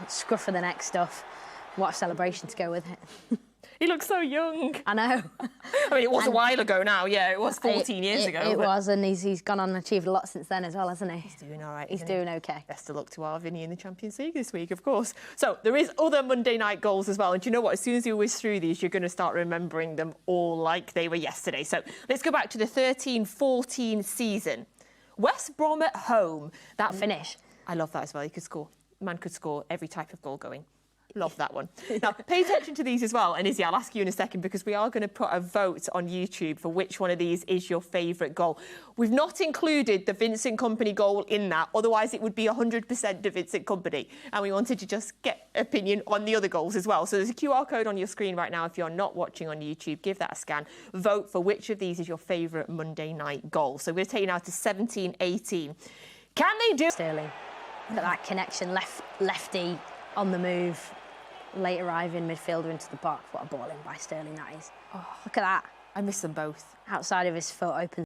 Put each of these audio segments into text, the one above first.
Scruff of the neck stuff. What a celebration to go with it. He looks so young. I know. I mean, it was a while ago now. Yeah, it was 14 years ago. It was, and he's gone on and achieved a lot since then as well, hasn't he? He's doing all right. He's doing okay. Best of luck to our Vinny in the Champions League this week, of course. So there is other Monday night goals as well. And do you know what? As soon as you whiz through these, you're going to start remembering them all like they were yesterday. So let's go back to the 13-14 season. West Brom at home. That finish. I love that as well. He could score. Man could score every type of goal going. Love that one. Now, pay attention to these as well. And Izzy, I'll ask you in a second because we are going to put a vote on YouTube for which one of these is your favourite goal. We've not included the Vincent Kompany goal in that. Otherwise, it would be 100% the Vincent Kompany. And we wanted to just get opinion on the other goals as well. So there's a QR code on your screen right now. If you're not watching on YouTube, give that a scan. Vote for which of these is your favourite Monday night goal. So we're taking out to 17-18. Can they do... Sterling. Look at that connection, lefty on the move. Late arriving midfielder into the box. What a ball in by Sterling that is. Oh, look at that. I miss them both. Outside of his foot, open.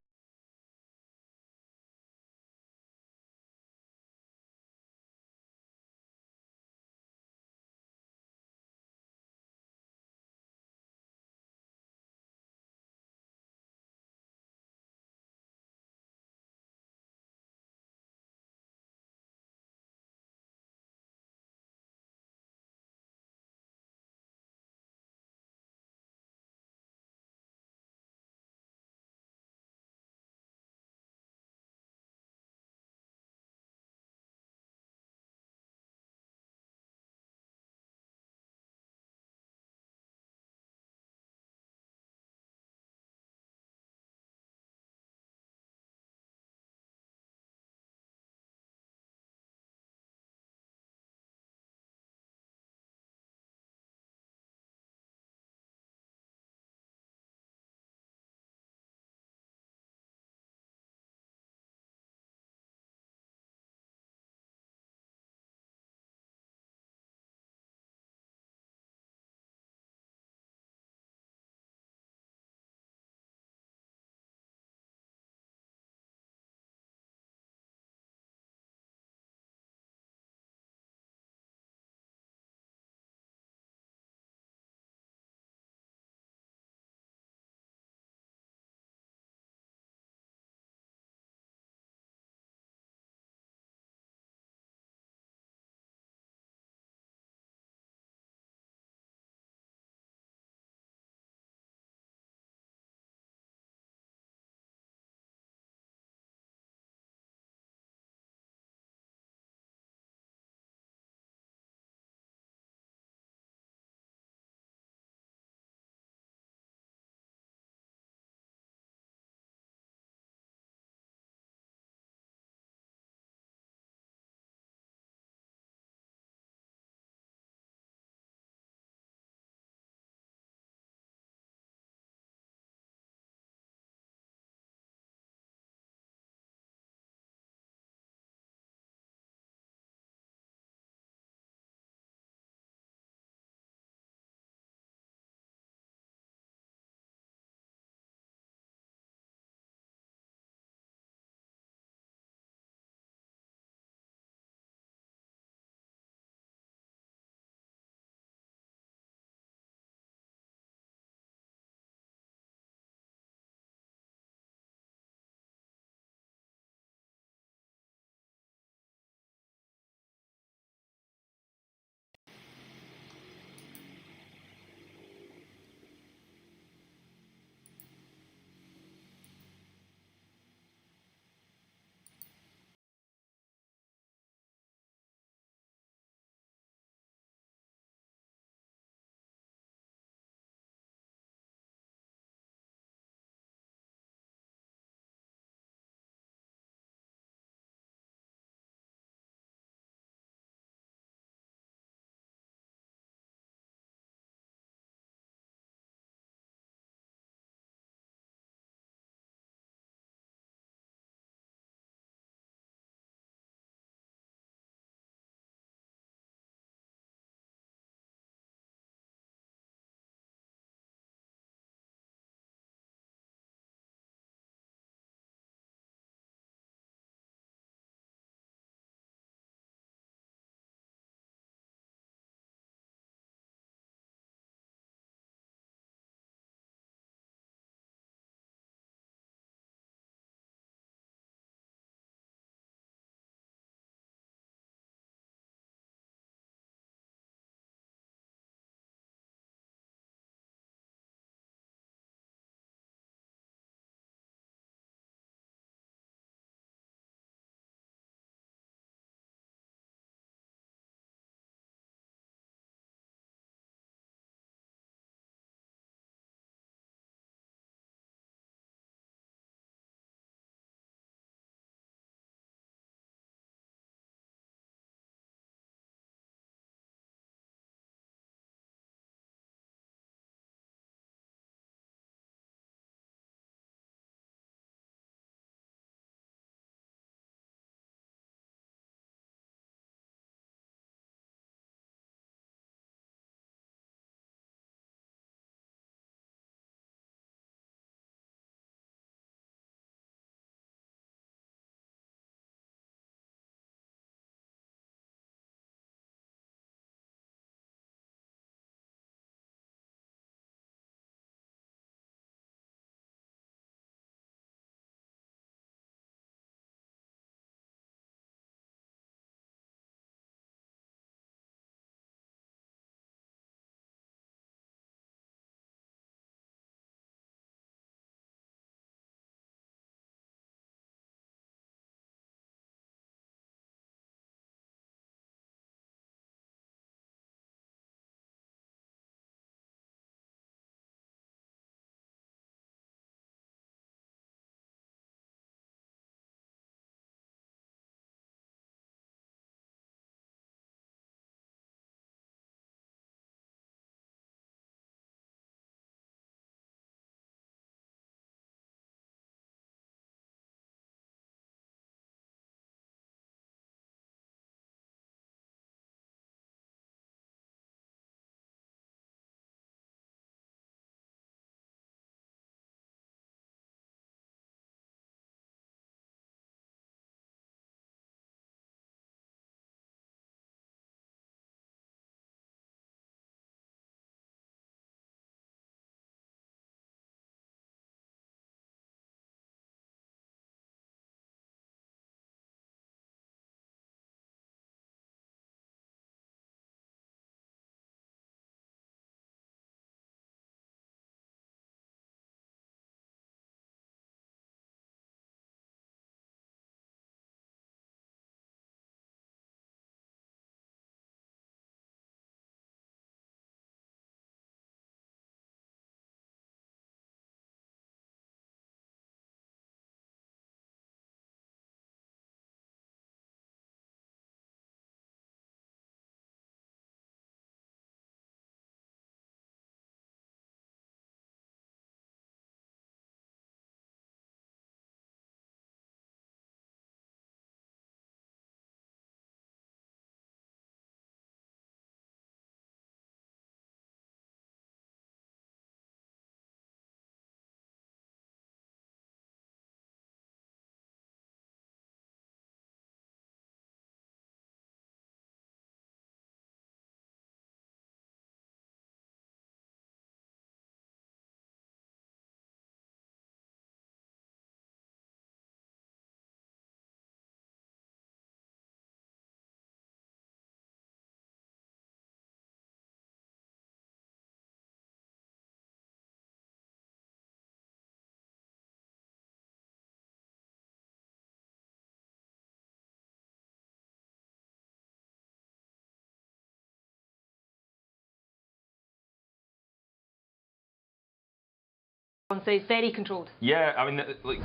so it's very controlled. Yeah, I mean, like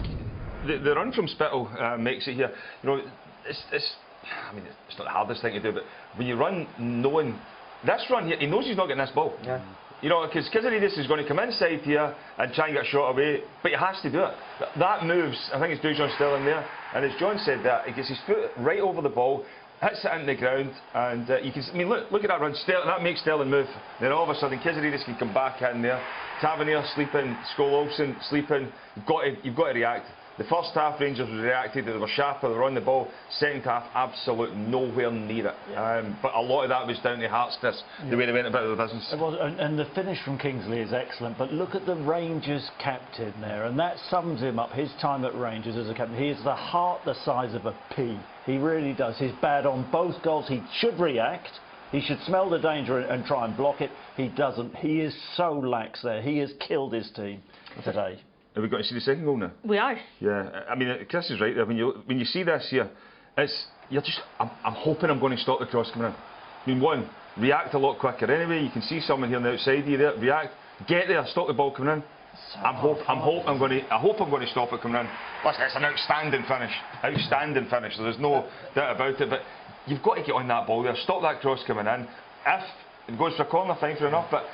the run from Spittle makes it here. You know, I mean, it's not the hardest thing to do, but when you run knowing this run here, he knows he's not getting this ball. Yeah. You know, because Kizaridis is going to come inside here and try and get a shot away, but he has to do it. That moves, I think it's Dujon still in there, and as John said that, he gets his foot right over the ball, hits it into the ground, and you can, I mean, look at that run, that makes Sterling move. Then all of a sudden, Kizaridis can come back in there, Tavernier sleeping, Scholl Olsen sleeping, you've got to react. The first half, Rangers reacted, they were sharper, they were on the ball. Second half, absolutely nowhere near it. Yeah. But a lot of that was down to Hearts, the way they went about their business. It was, and the finish from Kingsley is excellent, but look at the Rangers captain there, and that sums him up, his time at Rangers as a captain. He is the heart the size of a pea. He really does. He's bad on both goals. He should react. He should smell the danger and try and block it. He doesn't. He is so lax there. He has killed his team today. Have we got to see the second goal now? We are. Yeah, I mean, Chris is right there. When you see this here, I'm hoping I'm going to stop the cross coming in. I mean, one, react a lot quicker. Anyway, you can see someone here on the outside of you there. React, get there, stop the ball coming in. I hope I'm going to stop it coming in. Listen, it's an outstanding finish. Outstanding finish. There's no doubt about it. But you've got to get on that ball there. Stop that cross coming in. If it goes for a corner, fine for enough, but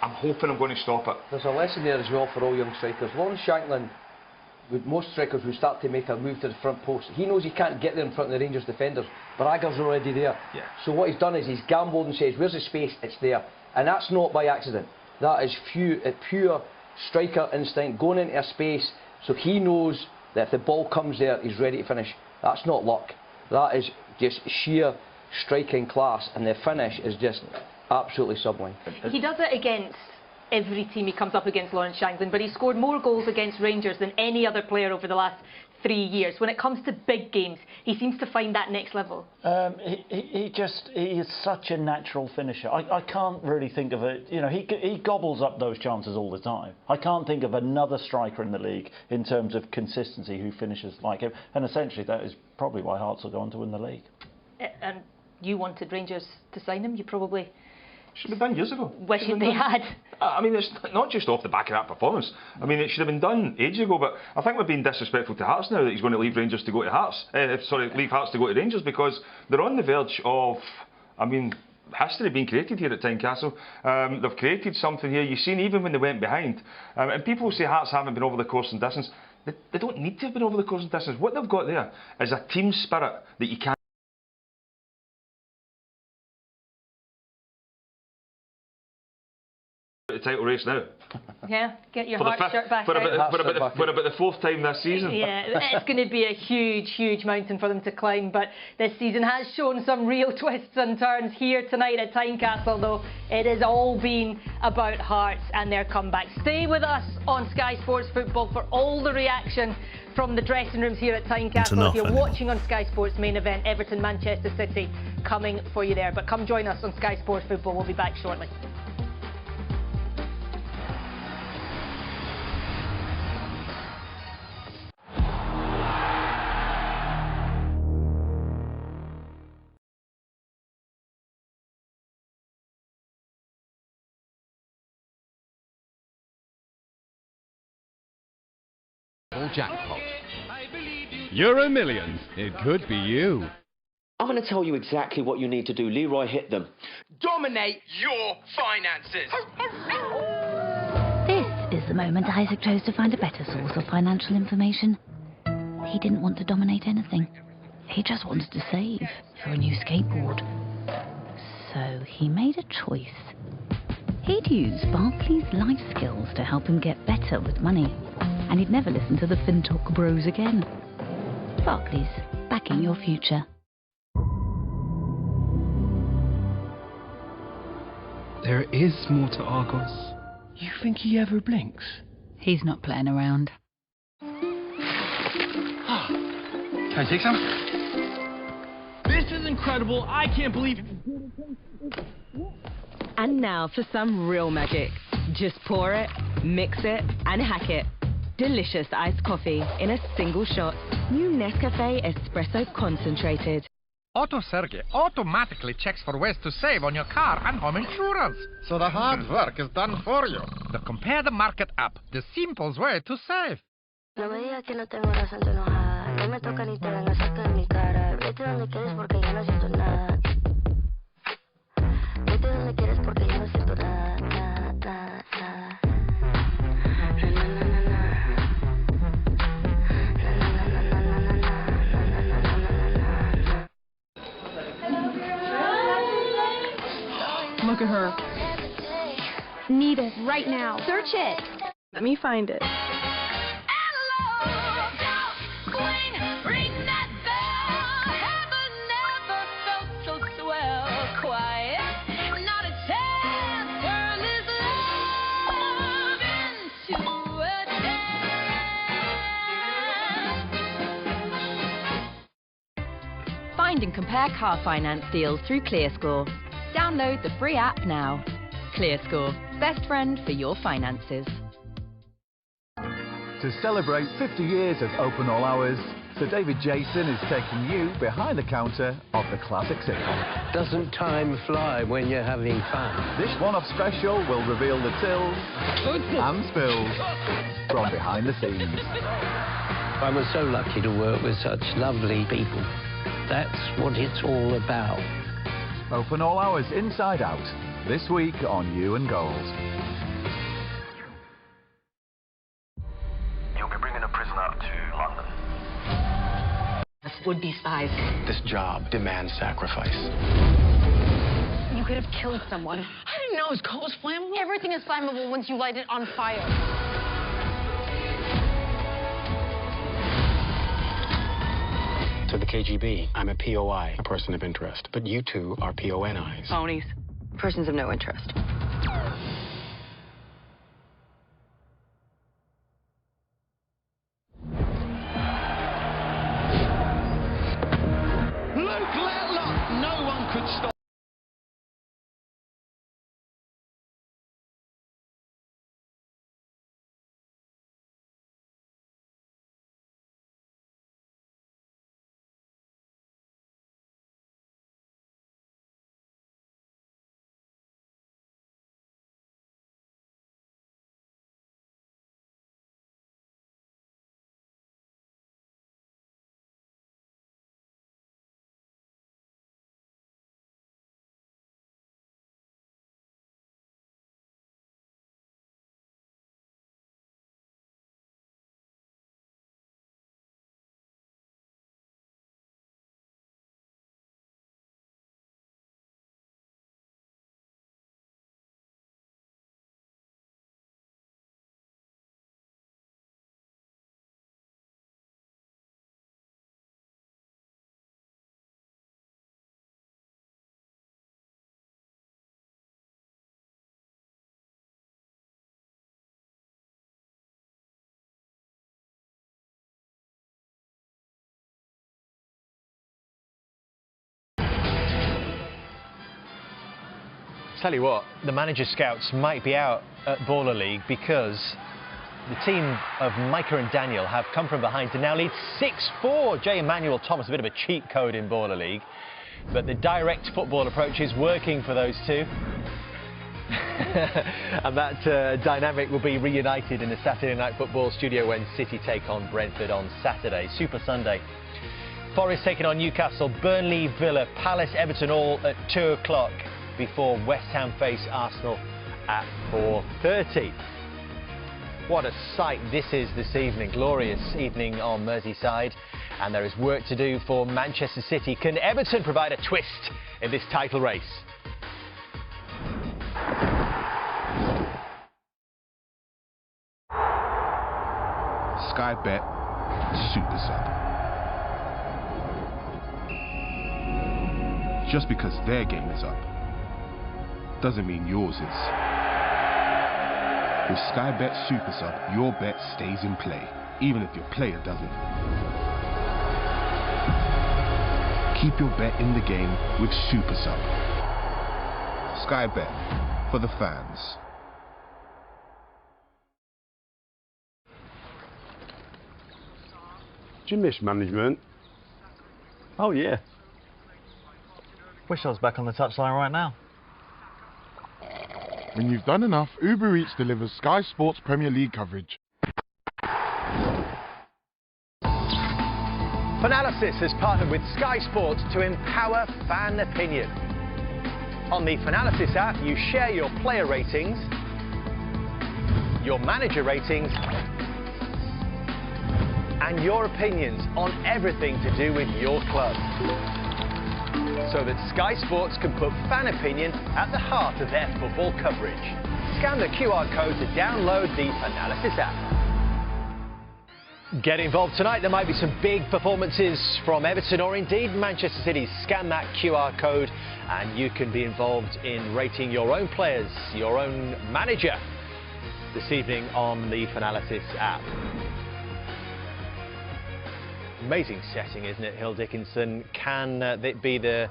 I'm hoping I'm going to stop it. There's a lesson there as well for all young strikers. Lawrence Shankland, with most strikers who start to make a move to the front post, he knows he can't get there in front of the Rangers defenders. Braggers are already there. Yeah. So what he's done is he's gambled and says, where's the space? It's there. And that's not by accident. That is pure striker instinct, going into a space, so he knows that if the ball comes there, he's ready to finish. That's not luck. That is just sheer striking class, and the finish is just absolutely sublime. He does it against every team he comes up against, Lawrence Shankland, but he scored more goals against Rangers than any other player over the last 3 years. When it comes to big games, he seems to find that next level. He is such a natural finisher. I can't really think of it. You know, he gobbles up those chances all the time. I can't think of another striker in the league in terms of consistency who finishes like him. And essentially, that is probably why Hearts will go on to win the league. And you wanted Rangers to sign him. You probably should have been done years ago. Wishing they had. I mean, it's not just off the back of that performance. I mean, it should have been done ages ago, but I think we're being disrespectful to Hearts now that he's going to leave Rangers to go to Hearts. Leave Hearts to go to Rangers, because they're on the verge of, I mean, history being created here at Tynecastle. They've created something here. You've seen even when they went behind. And people say Hearts haven't been over the course and distance. They don't need to have been over the course and distance. What they've got there is a team spirit that you can't. The title race now. Yeah, get your heart shirt back for out. about the fourth time this season. Yeah, it's going to be a huge, huge mountain for them to climb, but this season has shown some real twists and turns here tonight at Tynecastle, though it has all been about Hearts and their comeback. Stay with us on Sky Sports Football for all the reaction from the dressing rooms here at Tynecastle. If you're watching on Sky Sports main event, Everton, Manchester City, coming for you there. But come join us on Sky Sports Football. We'll be back shortly. Jackpot. Euro Millions. It could be you. I'm going to tell you exactly what you need to do. Leroy, hit them. Dominate your finances. This is the moment Isaac chose to find a better source of financial information. He didn't want to dominate anything. He just wanted to save for a new skateboard. So he made a choice. He'd use Barclays life skills to help him get better with money. And he'd never listen to the FinTalk bros again. Barclays, backing your future. There is more to Argos. You think he ever blinks? He's not playing around. Can I take some? This is incredible. I can't believe it. And now for some real magic. Just pour it, mix it, and hack it. Delicious iced coffee in a single shot. New Nescafe Espresso Concentrated. Auto Sergey automatically checks for ways to save on your car and home insurance. So the hard work is done for you. The Compare the Market app, the simplest way to save. No me digas que no tengo razón de enojada. No me toca ni te vengas cerca de mi cara. Vete donde quieres porque ya no siento nada. Vete donde quieres porque ya no siento nada, nada, nada, nada. Na, na, na, na, na. Na, na, na, na, na, na, na. Na, na, na, na, na, na. Look at her. Need it right now. Search it. Let me find it. Find and compare car finance deals through ClearScore. Download the free app now. ClearScore, best friend for your finances. To celebrate 50 years of open all hours, Sir David Jason is taking you behind the counter of the classic sitcom. Doesn't time fly when you're having fun? This one-off special will reveal the tills and spills from behind the scenes. I was so lucky to work with such lovely people. That's what it's all about. Open all hours inside out, this week on You and Gold. You'll be bringing a prisoner to London. Would-be spies. This job demands sacrifice. You could have killed someone. I didn't know his coat was flammable. Everything is flammable once you light it on fire. To the KGB, I'm a POI, a person of interest. But you two are PONIs. Phonies. Persons of no interest. Luke Letlock! No one could stop. Tell you what, the manager scouts might be out at Baller League because the team of Micah and Daniel have come from behind to now lead 6-4. J. Emmanuel Thomas, a bit of a cheat code in Baller League, but the direct football approach is working for those two. And that dynamic will be reunited in the Saturday Night Football studio when City take on Brentford on Saturday. Super Sunday. Forest taking on Newcastle, Burnley, Villa, Palace, Everton all at 2 o'clock before West Ham face Arsenal at 4:30. What a sight this is this evening. Glorious evening on Merseyside. And there is work to do for Manchester City. Can Everton provide a twist in this title race? Sky Bet Super Sub. Just because their game is up doesn't mean yours is. With Sky Bet Super Sub, your bet stays in play, even if your player doesn't. Keep your bet in the game with Super Sub. Sky Bet, for the fans. Do you miss management? Oh yeah. Wish I was back on the touchline right now. When you've done enough, Uber Eats delivers Sky Sports Premier League coverage. Finalysis has partnered with Sky Sports to empower fan opinion. On the Finalysis app, you share your player ratings, your manager ratings, and your opinions on everything to do with your club, so that Sky Sports can put fan opinion at the heart of their football coverage. Scan the QR code to download the Finalysis app. Get involved tonight. There might be some big performances from Everton or indeed Manchester City. Scan that QR code and you can be involved in rating your own players, your own manager this evening on the Finalysis app. Amazing setting, isn't it, Hill Dickinson? Can it be the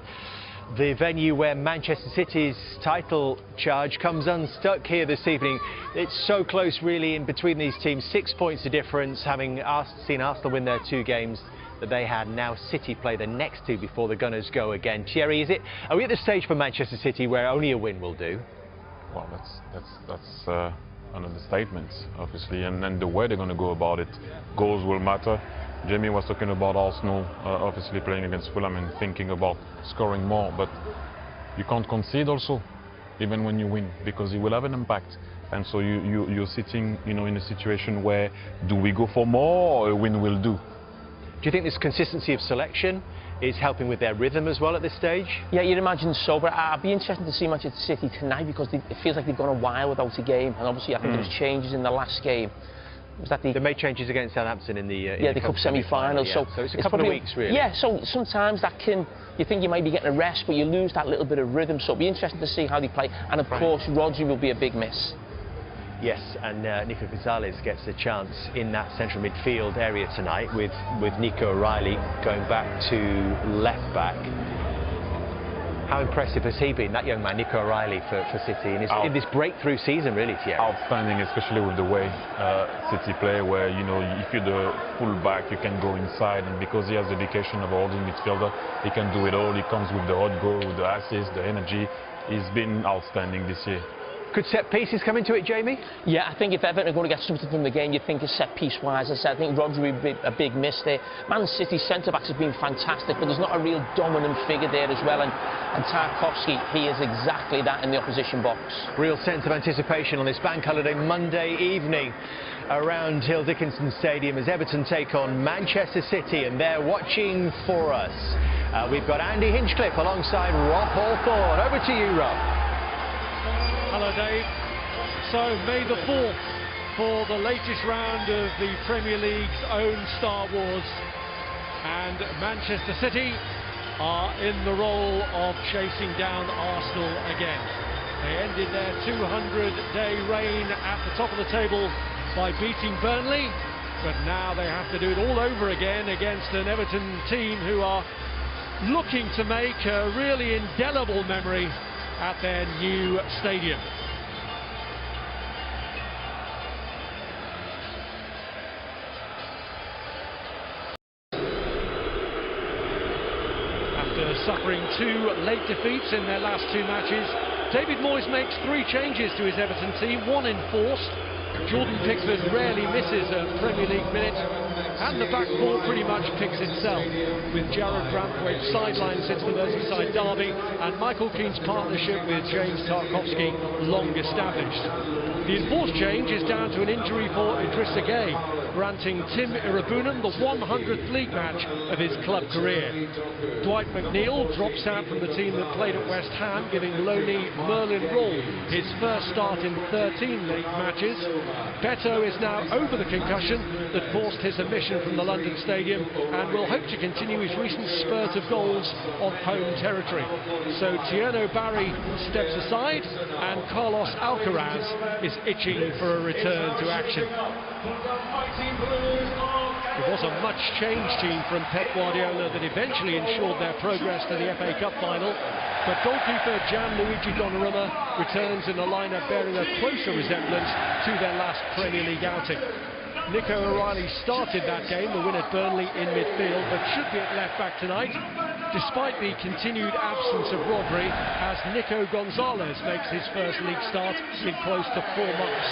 venue where Manchester City's title charge comes unstuck here this evening? It's so close, really, in between these teams. 6 points of difference, having seen Arsenal win their 2 games that they had. Now City play the next 2 before the Gunners go again. Thierry, are we at the stage for Manchester City where only a win will do? Well, that's an understatement, obviously, and the way they're going to go about it. Goals will matter. Jamie was talking about Arsenal, obviously playing against Fulham and thinking about scoring more, but you can't concede also, even when you win, because it will have an impact. And so you're sitting, in a situation where do we go for more or a win will do? Do you think this consistency of selection is helping with their rhythm as well at this stage? Yeah, you'd imagine so, but I'd be interested to see Manchester City tonight because it feels like they've gone a while without a game, and obviously I think there was changes in the last game. They made changes against Southampton in the Cup semi-final. Yeah. So it's a couple of weeks, really. Yeah, so sometimes you think you might be getting a rest, but you lose that little bit of rhythm. So it'll be interesting to see how they play. And of course, Rodri will be a big miss. Yes, and Nico Gonzalez gets a chance in that central midfield area tonight with Nico O'Reilly going back to left back. How impressive has he been, that young man, Nico O'Reilly, for City in this breakthrough season, really, Thierry? Outstanding, especially with the way City play, where, if you're the full-back, you can go inside, and because he has the dedication of a holding midfielder, he can do it all. He comes with the hot goal, with the assist, the energy. He's been outstanding this year. Could set pieces come into it, Jamie? Yeah, I think if Everton are going to get something from the game, you think it's set piece wise. I think Rodri would be a big miss there. Man City's centre-backs have been fantastic, but there's not a real dominant figure there as well. And Tarkowski, he is exactly that in the opposition box. Real sense of anticipation on this bank holiday Monday evening around Hill Dickinson Stadium as Everton take on Manchester City, and they're watching for us. We've got Andy Hinchcliffe alongside Rob Hawthorne. Over to you, Rob. Hello, Dave. So, May the 4th for the latest round of the Premier League's own Star Wars. And Manchester City are in the role of chasing down Arsenal again. They ended their 200-day reign at the top of the table by beating Burnley, but now they have to do it all over again against an Everton team who are looking to make a really indelible memory at their new stadium. After suffering 2 late defeats in their last 2 matches, David Moyes makes 3 changes to his Everton team, 1 enforced. Jordan Pickford rarely misses a Premier League minute, and the back four pretty much picks itself, with Jarrod Branthwaite sidelined since the Merseyside derby, and Michael Keane's partnership with James Tarkowski long established. The enforced change is down to an injury for Idrissa Gueye, granting Tim Irabunam the 100th league match of his club career. Dwight McNeil drops out from the team that played at West Ham, giving Loney Merlin Roll his first start in 13 league matches. Beto is now over the concussion that forced his omission from the London Stadium and will hope to continue his recent spurt of goals on home territory. So Tierno Barry steps aside and Carlos Alcaraz is itching for a return to action. It was a much-changed team from Pep Guardiola that eventually ensured their progress to the FA Cup final, but goalkeeper Gianluigi Donnarumma returns in a lineup bearing a closer resemblance to their last Premier League outing. Nico O'Reilly started that game, the win at Burnley in midfield, but should be at left back tonight. despite the continued absence of Rodri, as Nico Gonzalez makes his first league start in close to 4 months.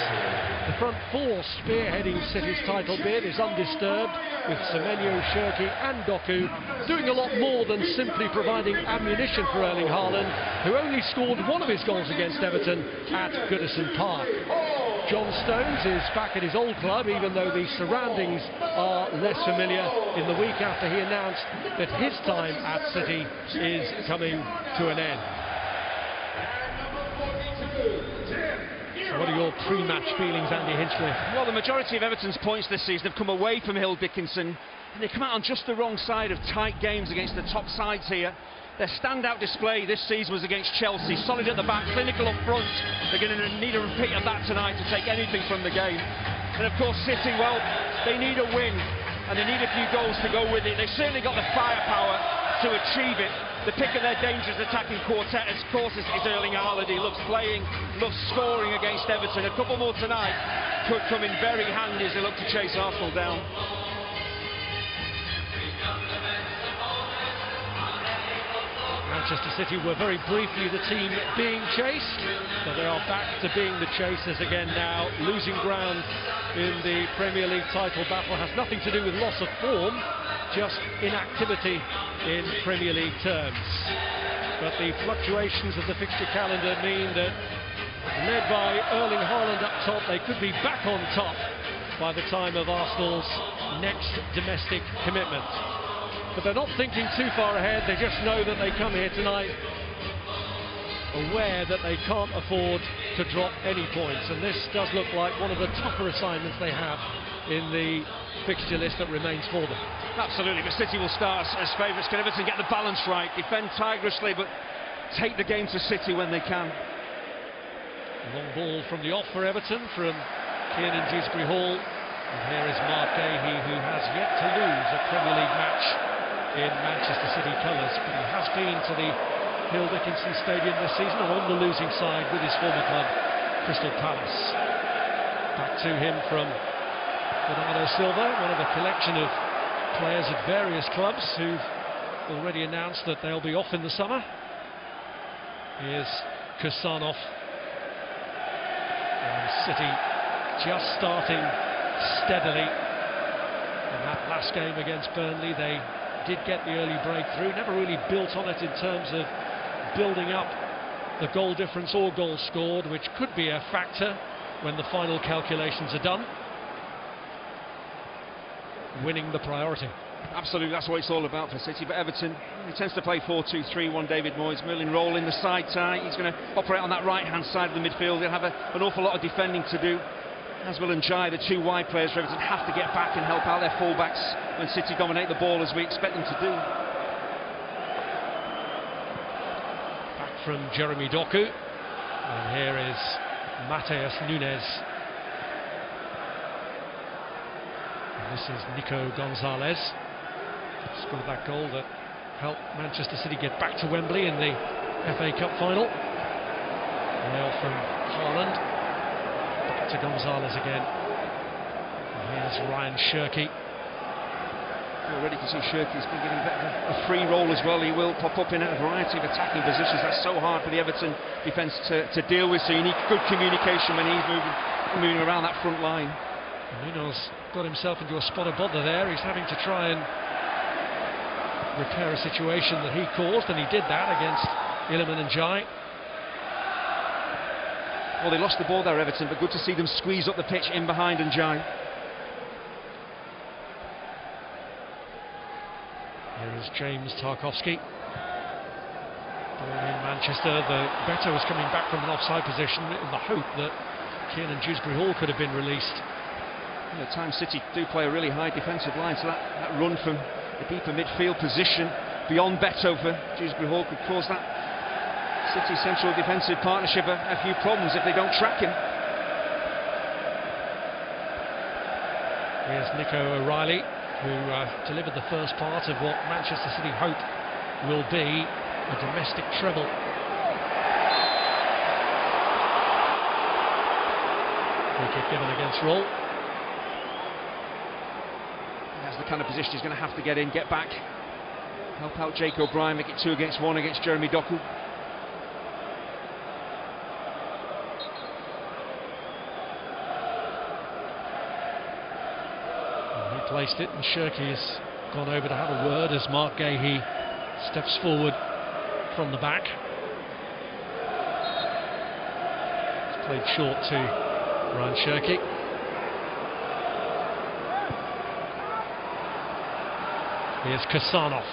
The front four spearheading City's title bid is undisturbed, with Semenyo, Shirky and Doku doing a lot more than simply providing ammunition for Erling Haaland, who only scored one of his goals against Everton at Goodison Park. John Stones is back at his old club, even though the surroundings are less familiar, in the week after he announced that his time at City is coming to an end. So what are your pre-match feelings, Andy Hinchcliffe? Well, the majority of Everton's points this season have come away from Hill Dickinson, and they come out on just the wrong side of tight games against the top sides here. Their standout display this season was against Chelsea, solid at the back, clinical up front. They're going to need a repeat of that tonight to take anything from the game. And of course City, well, they need a win, and they need a few goals to go with it. They've certainly got the firepower to achieve it. The pick of their dangerous attacking quartet, of course, is Erling Haaland. He loves playing, loves scoring against Everton. A couple more tonight could come in very handy as they look to chase Arsenal down. Manchester City were very briefly the team being chased, but they are back to being the chasers again now. Losing ground in the Premier League title battle has nothing to do with loss of form, just inactivity in Premier League terms. But the fluctuations of the fixture calendar mean that, led by Erling Haaland up top, they could be back on top by the time of Arsenal's next domestic commitment. But they're not thinking too far ahead. They just know that they come here tonight aware that they can't afford to drop any points, and this does look like one of the tougher assignments they have in the fixture list that remains for them. Absolutely, but City will start as favourites. Can Everton get the balance right, defend tigerishly, but take the game to City when they can. Long ball from the off for Everton from Kieran Dewsbury Hall, and here is Mark Gahey, who has yet to lose a Premier League match in Manchester City colours, but he has been to the Hill Dickinson Stadium this season and on the losing side with his former club Crystal Palace. Back to him from Bernardo Silva, one of a collection of players at various clubs who've already announced that they'll be off in the summer. Here's Kusanov, and City just starting steadily. In that last game against Burnley, they did get the early breakthrough, never really built on it in terms of building up the goal difference or goals scored, which could be a factor when the final calculations are done. Winning the priority. Absolutely, that's what it's all about for City. But Everton, he tends to play 4-2-3-1. David Moyes, Merlin Roll in the side tie. He's going to operate on that right-hand side of the midfield. He'll have an awful lot of defending to do. As will Njai, the two wide players for Everton, have to get back and help out their fullbacks when City dominate the ball, as we expect them to do. Back from Jeremy Doku, and here is Mateus Nunes. And this is Nico Gonzalez. Scored that goal that helped Manchester City get back to Wembley in the FA Cup final. Now from Haaland. To Gonzalez again. And here's Ryan Shirky. You already can see Shirky's been getting a free roll as well. He will pop up in a variety of attacking positions. That's so hard for the Everton defence to deal with, so you need good communication when he's moving around that front line. Nuno's got himself into a spot of bother there. He's having to try and repair a situation that he caused, and he did that against Iliman Njai. Well, they lost the ball there, Everton, but good to see them squeeze up the pitch in behind Njai. Here is James Tarkowski. Ball in Manchester. The Beto was coming back from an offside position in the hope that Kieran Dewsbury Hall could have been released. At times City do play a really high defensive line, so that run from the deeper midfield position beyond Beto for Dewsbury Hall could cause that City central defensive partnership a few problems if they don't track him. Here's Nico O'Reilly, who delivered the first part of what Manchester City hope will be a domestic treble. Free kick given against Roll. That's the kind of position he's going to have to get in, get back. help out Jake O'Brien, make it 2 against 1 against Jeremy Doku. He placed it, and Shirky has gone over to have a word as Mark Gahey steps forward from the back. It's played short to Ryan Shirky. Here's Kasanov.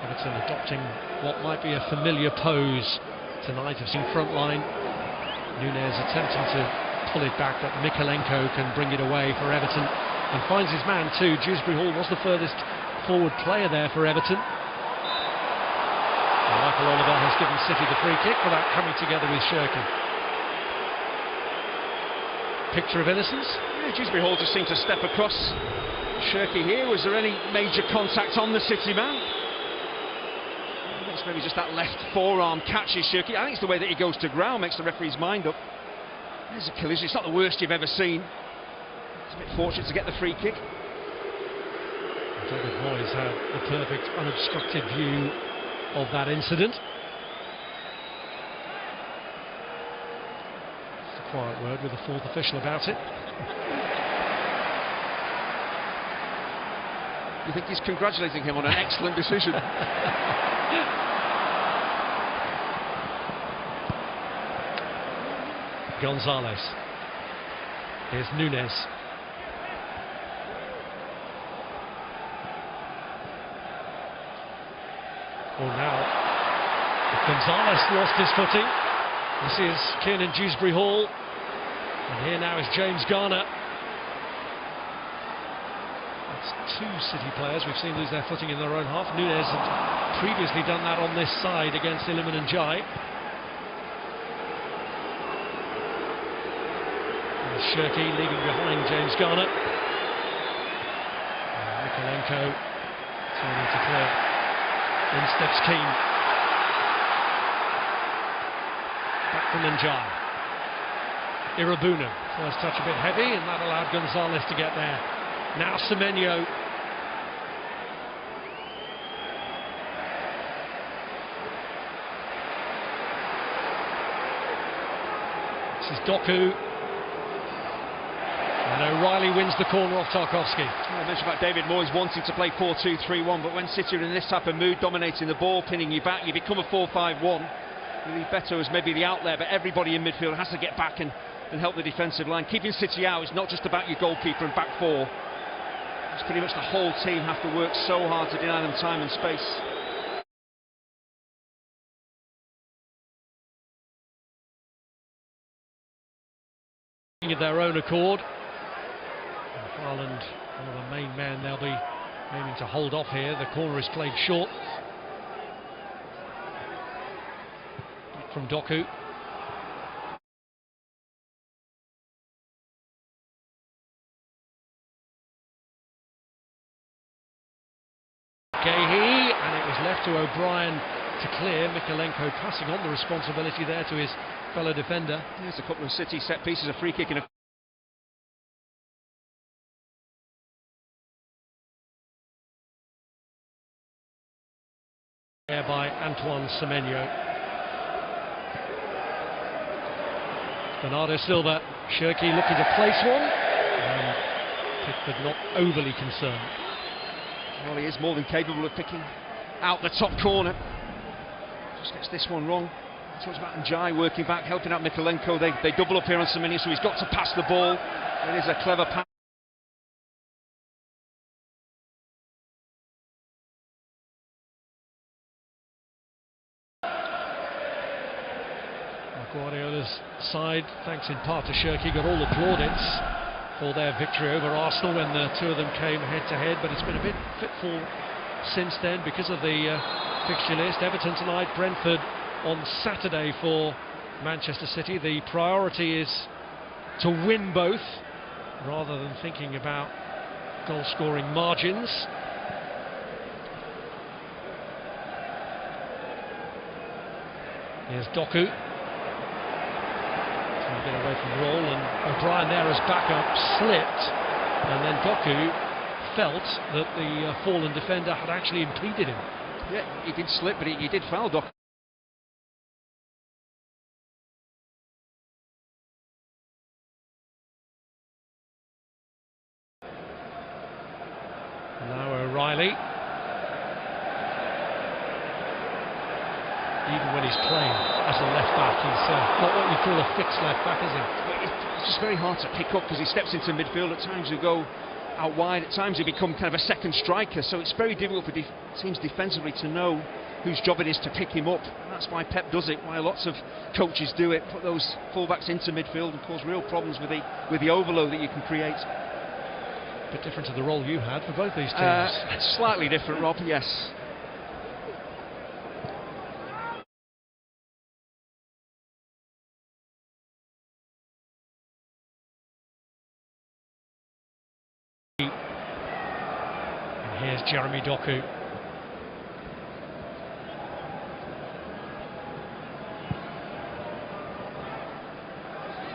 Everton adopting what might be a familiar pose tonight. I've seen front line. Nunez attempting to pull it back, but Mikalenko can bring it away for Everton and finds his man too. Dewsbury Hall was the furthest forward player there for Everton. And Michael Oliver has given City the free kick for that coming together with Shirky. Picture of innocence. Yeah, Dewsbury Hall just seemed to step across Shirky here. Was there any major contact on the City man? It's maybe just that left forearm catches Shirky. I think it's the way that he goes to ground makes the referee's mind up. There's a collision. It's not the worst you've ever seen. It's a bit fortunate to get the free kick. David Moyes had the perfect unobstructed view of that incident. It's a quiet word with the fourth official about it. You think he's congratulating him on an excellent decision? Gonzalez. Here's Nunez. Oh, now Gonzalez lost his footing. This is Kiernan Dewsbury Hall, and here now is James Garner. That's 2 City players we've seen lose their footing in their own half. Nunez had previously done that on this side against Iliman Ndiaye. Shirky leaving behind James Garner. Mikalenko turning to clear. In steps Keane. Back from Ndiaye. Irabuna. First touch a bit heavy, and that allowed Gonzalez to get there. Now Semenyo. This is Doku. And O'Reilly wins the corner off Tarkowski. I mentioned about David Moyes wanting to play 4-2-3-1, but when City are in this type of mood, dominating the ball, pinning you back, you become a 4-5-1. You leave Beto as maybe the outlet, but everybody in midfield has to get back and help the defensive line. Keeping City out is not just about your goalkeeper and back four. It's pretty much the whole team have to work so hard to deny them time and space. Of their own accord. Haaland, one of the main men, they'll be aiming to hold off here. The corner is played short. From Doku. Gahey, and it was left to O'Brien to clear. Mikalenko passing on the responsibility there to his fellow defender. There's a couple of City set pieces, a free kick and a by Antoine Semenyo. Bernardo Silva, Shirky looking to place one, and Pickford not overly concerned. Well, he is more than capable of picking out the top corner. Just gets this one wrong. Talks about Ndiaye working back, helping out Mikalenko. They double up here on Semenyo, so he's got to pass the ball. It is a clever pass. Guardiola's side, thanks in part to Shirky, got all the plaudits for their victory over Arsenal when the two of them came head to head, but it's been a bit fitful since then because of the fixture list. Everton tonight, Brentford on Saturday for Manchester City. The priority is to win both rather than thinking about goal scoring margins. Here's Doku. Get away from roll, and O'Brien there as backup slipped, and then Doku felt that the fallen defender had actually impeded him. Yeah, he did slip, but he did foul, Doc. Now O'Reilly. Even when he's playing as a left back, he's not what you call a fixed left back, is he? It's just very hard to pick up because he steps into midfield. At times he'll go out wide, at times he'll become kind of a second striker, so it's very difficult for teams defensively to know whose job it is to pick him up, and that's why Pep does it, why lots of coaches do it, put those fullbacks into midfield and cause real problems with the overload that you can create. A bit different to the role you had for both these teams. Slightly different, Rob, yes. And here's Jeremy Doku.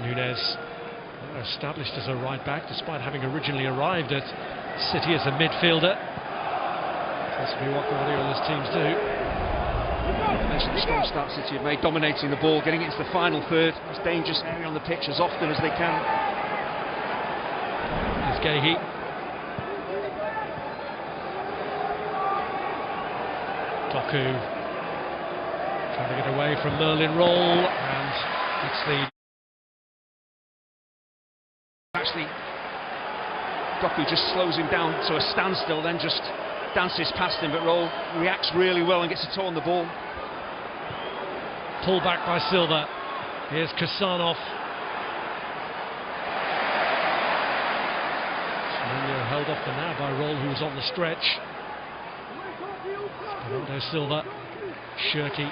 Nunes, established as a right back despite having originally arrived at City as a midfielder. That's what Guardiola's teams do. You mentioned the strong start City have made, dominating the ball, getting into the final third, most dangerous area on the pitch as often as they can. Here's Gahey. Doku trying to get away from Merlin Roll, and it's the actually Doku just slows him down to a standstill, then just dances past him, but Roll reacts really well and gets a toe on the ball. Pull back by Silva. Here's Kasanov. Semenyo held off the now by Roll, who was on the stretch. Bernardo Silva. Shirky.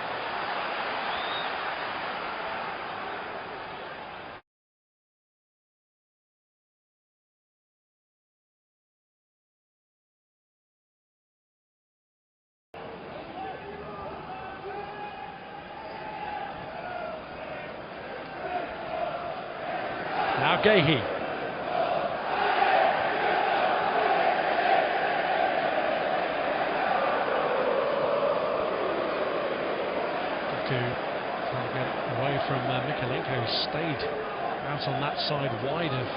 Now Gahey. Trying to get away from Mikalenko, who stayed out on that side wide of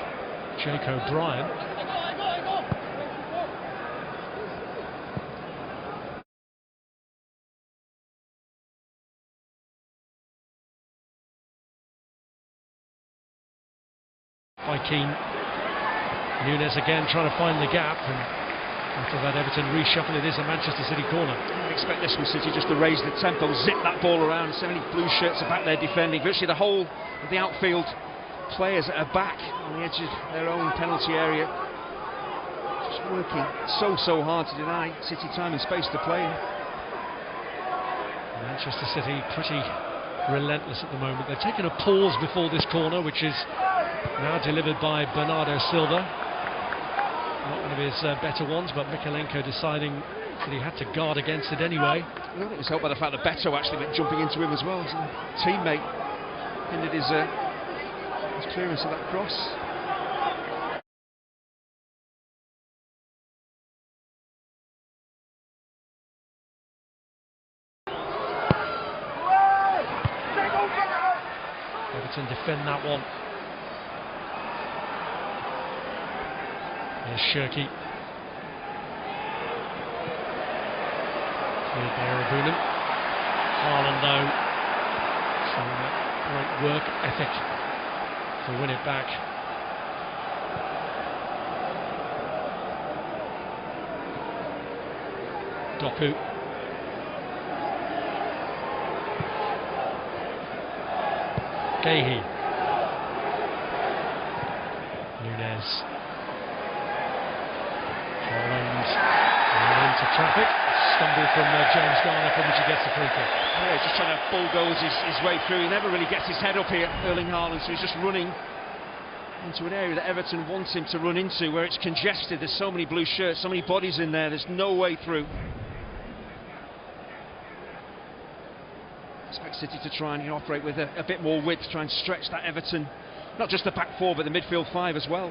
Jake O'Brien. By Keane. Nunes again trying to find the gap, and after that Everton reshuffle, it is a Manchester City corner. I expect this from City, just to raise the tempo, zip that ball around. So many blue shirts are back there defending. Virtually the whole of the outfield players are back on the edge of their own penalty area. Just working so hard to deny City time and space to play in. Manchester City pretty relentless at the moment. They've taken a pause before this corner, which is now delivered by Bernardo Silva. Not one of his better ones, but Mikalenko deciding that he had to guard against it anyway. I think it was helped by the fact that Beto actually went jumping into him as well. His teammate hindered his clearance of that cross. Everton defend that one. Here's Shirky. Cleared by Arabunan. Haaland though, showing that great work ethic to win it back. Doku. Gahey. Nunes. Into traffic, stumble from James Garner, from which he gets the free kick. Yeah, just trying to bulldoze his way through. He never really gets his head up here, Erling Haaland, so he's just running into an area that Everton wants him to run into, where it's congested. There's so many blue shirts, so many bodies in there, there's no way through. Expect City to try and operate with a bit more width, try and stretch that Everton, not just the back four, but the midfield five as well.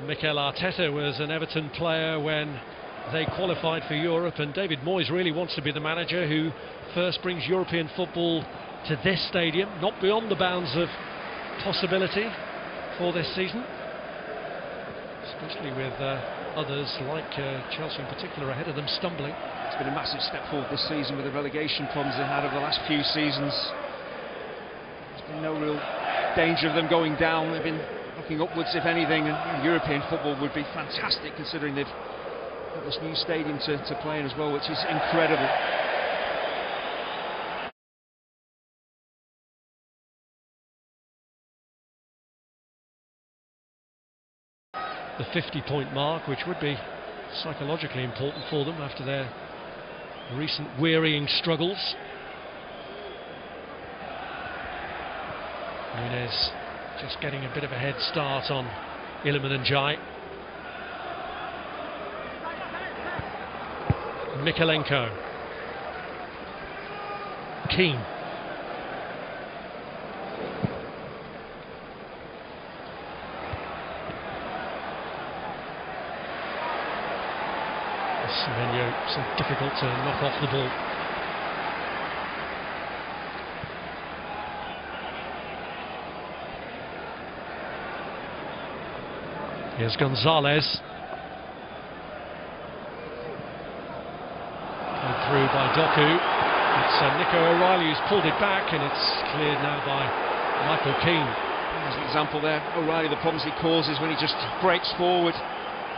Well, Mikel Arteta was an Everton player when they qualified for Europe, and David Moyes really wants to be the manager who first brings European football to this stadium, not beyond the bounds of possibility for this season, especially with others like Chelsea in particular ahead of them stumbling. It's been a massive step forward this season with the relegation problems they had over the last few seasons. There's been no real danger of them going down. They've been looking upwards, if anything, and European football would be fantastic considering they've got this new stadium to play in as well, which is incredible. The 50-point mark, which would be psychologically important for them after their recent wearying struggles. Nunez just getting a bit of a head start on Iliman and Jai. Mikalenko. Keane. Semenyo, so difficult to knock off the ball. Here's Gonzalez. Played through by Doku. It's Nico O'Reilly who's pulled it back, and it's cleared now by Michael Keane. There's an example there. O'Reilly, the problems he causes when he just breaks forward.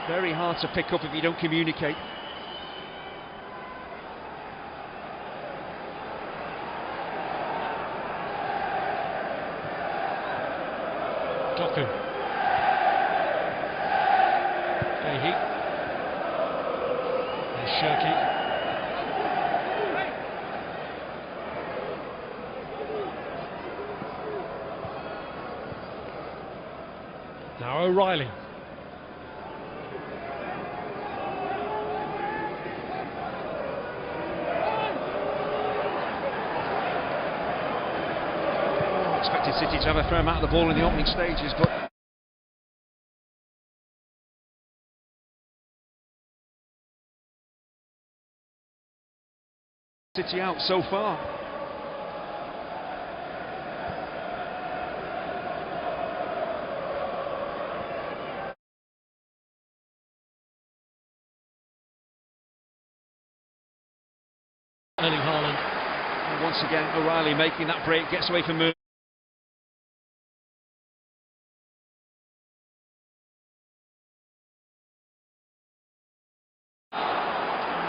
Very hard to pick up if you don't communicate. Doku. Gahey. There's Shirky. Now O'Reilly. Expected City to have a fair amount of the ball in the opening stages, but City out so far. Erling Haaland. And once again, O'Reilly making that break, gets away from Murray.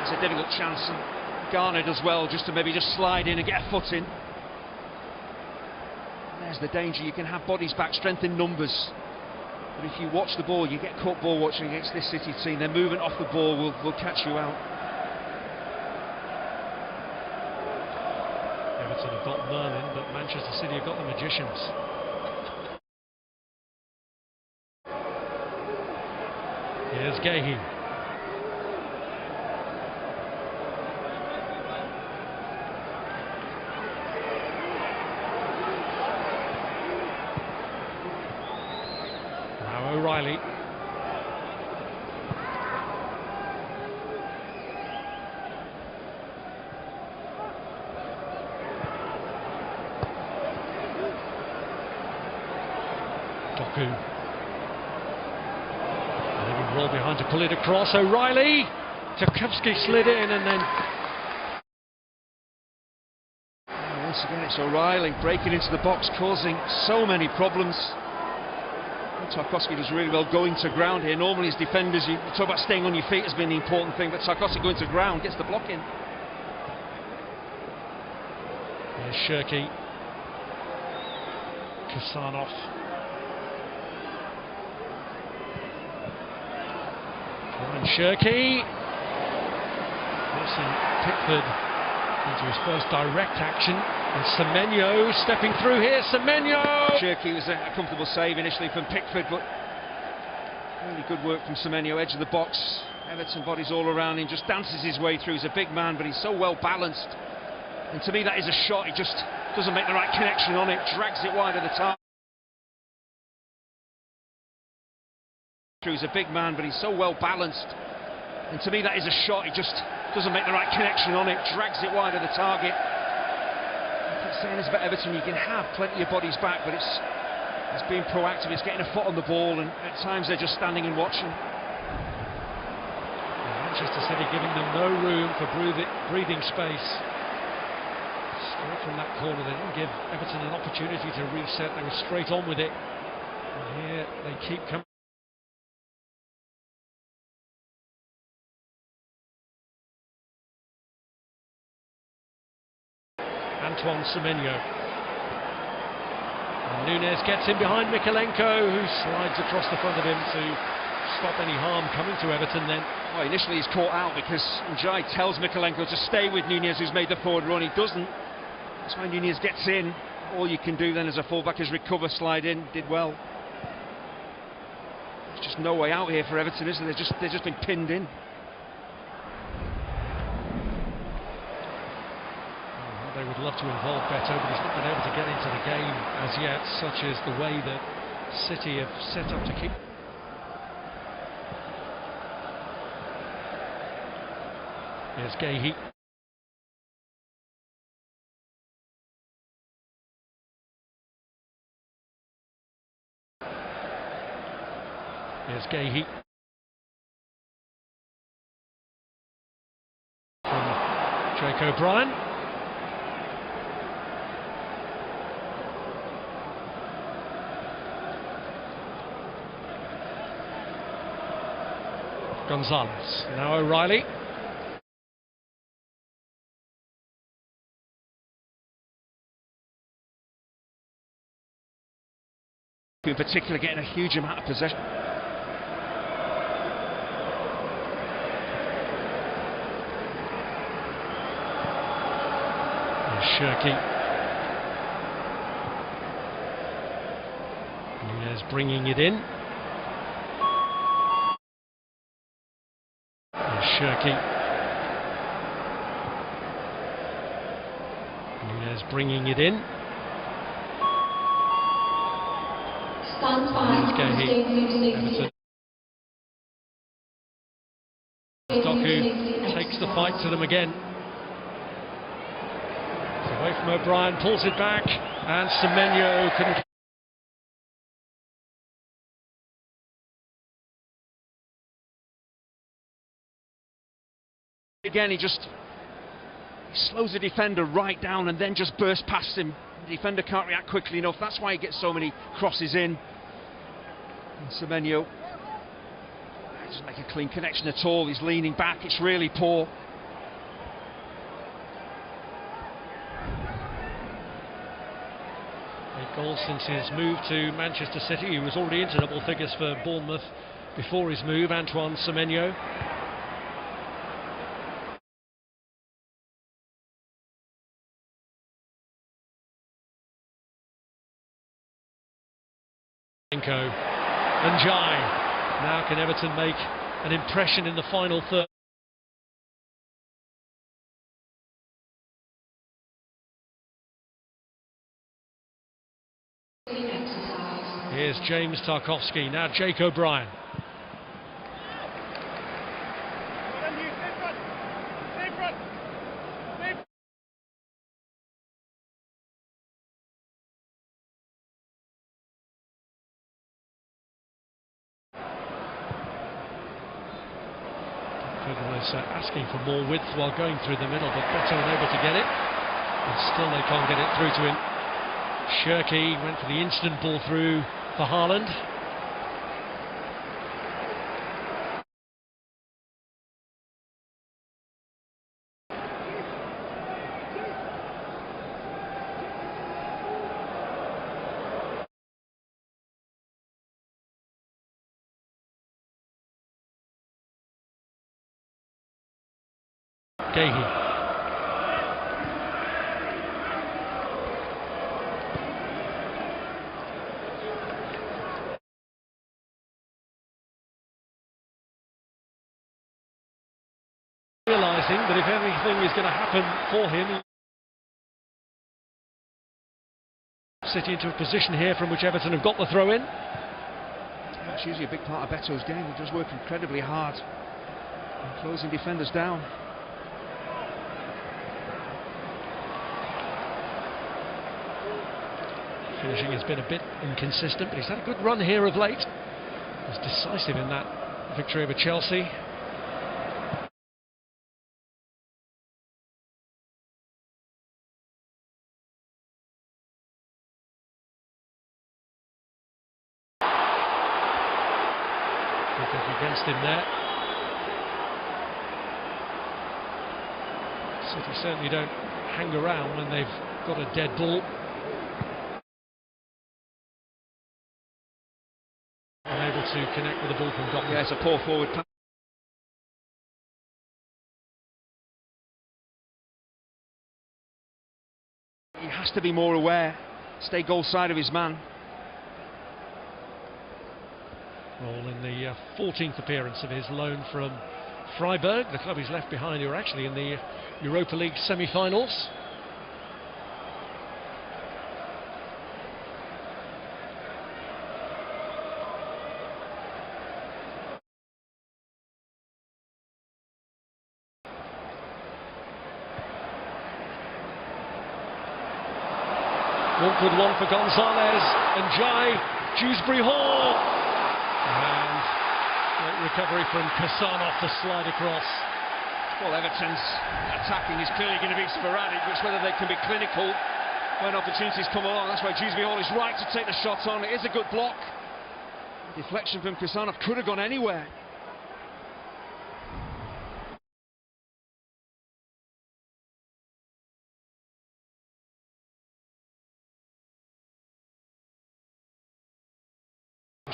It's a difficult chance, and Garner does well just to maybe just slide in and get a foot in. There's the danger. You can have bodies back, strength in numbers, but if you watch the ball, you get caught ball watching against this City team. Their movement off the ball will catch you out. Everton have got Merlin, but Manchester City have got the magicians. Here's Gahey. Now O'Reilly. Doku. Maybe roll behind to pull it across. O'Reilly. Tarkowski slid in and then. Once again, it's O'Reilly breaking into the box, causing so many problems. Tarkowski does really well going to ground here. Normally as defenders, you talk about staying on your feet has been the important thing, but Tarkowski going to ground gets the block in. There's Shirky. Kasanov. And Shirky. Forcing Pickford into his first direct action. And Semenyo stepping through here. Semenyo! Shirky was a comfortable save initially from Pickford, but really good work from Semenyo, edge of the box. Everton bodies all around him, just dances his way through. He's a big man, but he's so well balanced. And to me, that is a shot. He just doesn't make the right connection on it, drags it wide of the target. He's a big man, but he's so well balanced. And to me, that is a shot. He just doesn't make the right connection on it, drags it wide of the target. I keep saying this about Everton, you can have plenty of bodies back, but it's being proactive, it's getting a foot on the ball, and at times they're just standing and watching. Manchester City giving them no room for breathing space. Straight from that corner, they didn't give Everton an opportunity to reset, they were straight on with it. And here they keep coming. Antoine Semenyo. And Nunez gets in behind Mykolenko, who slides across the front of him to stop any harm coming to Everton then. Well, initially he's caught out because Njai tells Mykolenko to stay with Nunez, who's made the forward run. He doesn't. That's why Nunez gets in. All you can do then as a fullback is recover, slide in. Did well. There's just no way out here for Everton, isn't there? They've just been pinned in. They would love to involve Beto, but he's not been able to get into the game as yet, such as the way that City have set up to keep. Here's Gahey. Here's Gahey. From Jake O'Brien. Gonzalez. Now O'Reilly. In particular, getting a huge amount of possession. Shirky. Nunez bringing it in. Shirky. Nunez bringing it in. Everton. Doku takes the fight to them again. It's away from O'Brien, pulls it back, and Semenyo couldn't. Again, he slows the defender right down and then just bursts past him. The defender can't react quickly enough. That's why he gets so many crosses in. And Semenyo doesn't make a clean connection at all. He's leaning back. It's really poor. Eight goals since his move to Manchester City. He was already into double figures for Bournemouth before his move, Antoine Semenyo. And Jai. Now can Everton make an impression in the final third? Here's James Tarkowski. Now Jake O'Brien. Asking for more width while going through the middle, but Beto unable to get it, and still they can't get it through to him. Shirky went for the instant ball through for Haaland. Gahey. Realising that if anything is going to happen for him, City into a position here from which Everton have got the throw in. That's usually a big part of Beto's game. He does work incredibly hard in closing defenders down. Finishing has been a bit inconsistent, but he's had a good run here of late. He was decisive in that victory over Chelsea. Against him there. City certainly don't hang around when they've got a dead ball. Unable to connect with the ball from Gotland. Yeah, it's a poor forward pass. He has to be more aware, stay goal side of his man. All in the 14th appearance of his loan from Freiburg, the club he's left behind, who are actually in the Europa League semi-finals. Awkward one for Gonzalez and Jai Dewsbury Hall. And great recovery from Kassanov to slide across. Well, Everton's attacking is clearly going to be sporadic, but it's whether they can be clinical when opportunities come along. That's why Dewsbury Hall is right to take the shot on. It is a good block. Deflection from Kassanov could have gone anywhere.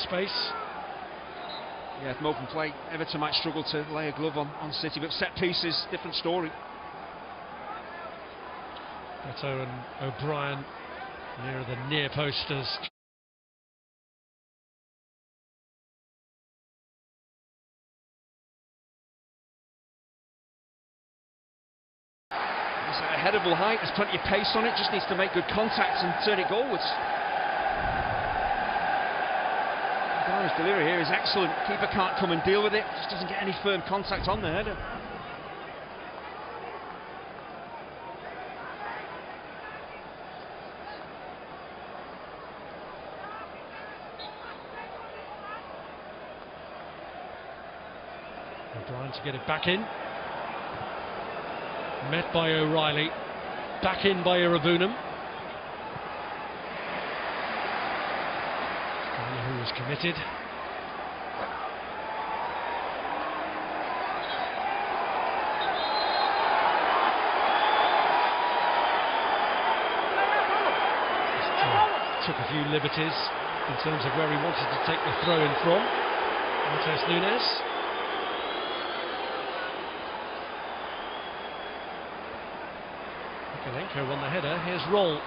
Space. Yeah, from open play, Everton might struggle to lay a glove on City, but set pieces, different story. Beto and O'Brien near the near posters. It's at a headable height, there's plenty of pace on it, just needs to make good contact and turn it goalwards. His delivery here is excellent. Keeper can't come and deal with it. Just doesn't get any firm contact on the header. O'Brien to get it back in. Met by O'Reilly. Back in by Irabunam. Who was committed. Took a few liberties in terms of where he wanted to take the throw in from. Matheus Nunes. Mikalenko won the header. Here's Roll.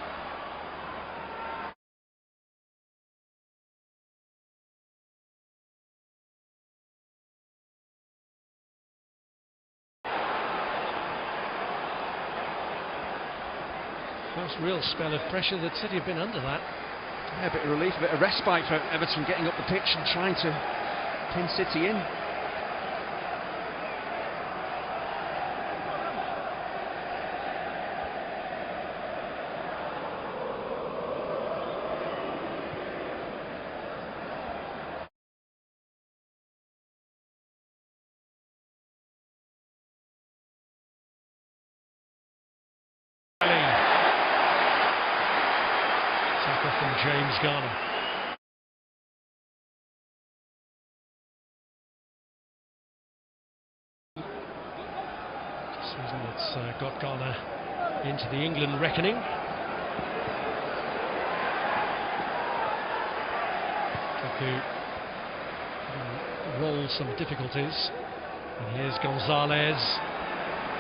First real spell of pressure that City have been under that. Yeah, a bit of relief, a bit of respite for Everton getting up the pitch and trying to pin City in. From James Garner. Season that's got Garner into the England reckoning. Roll some difficulties. And here's Gonzalez.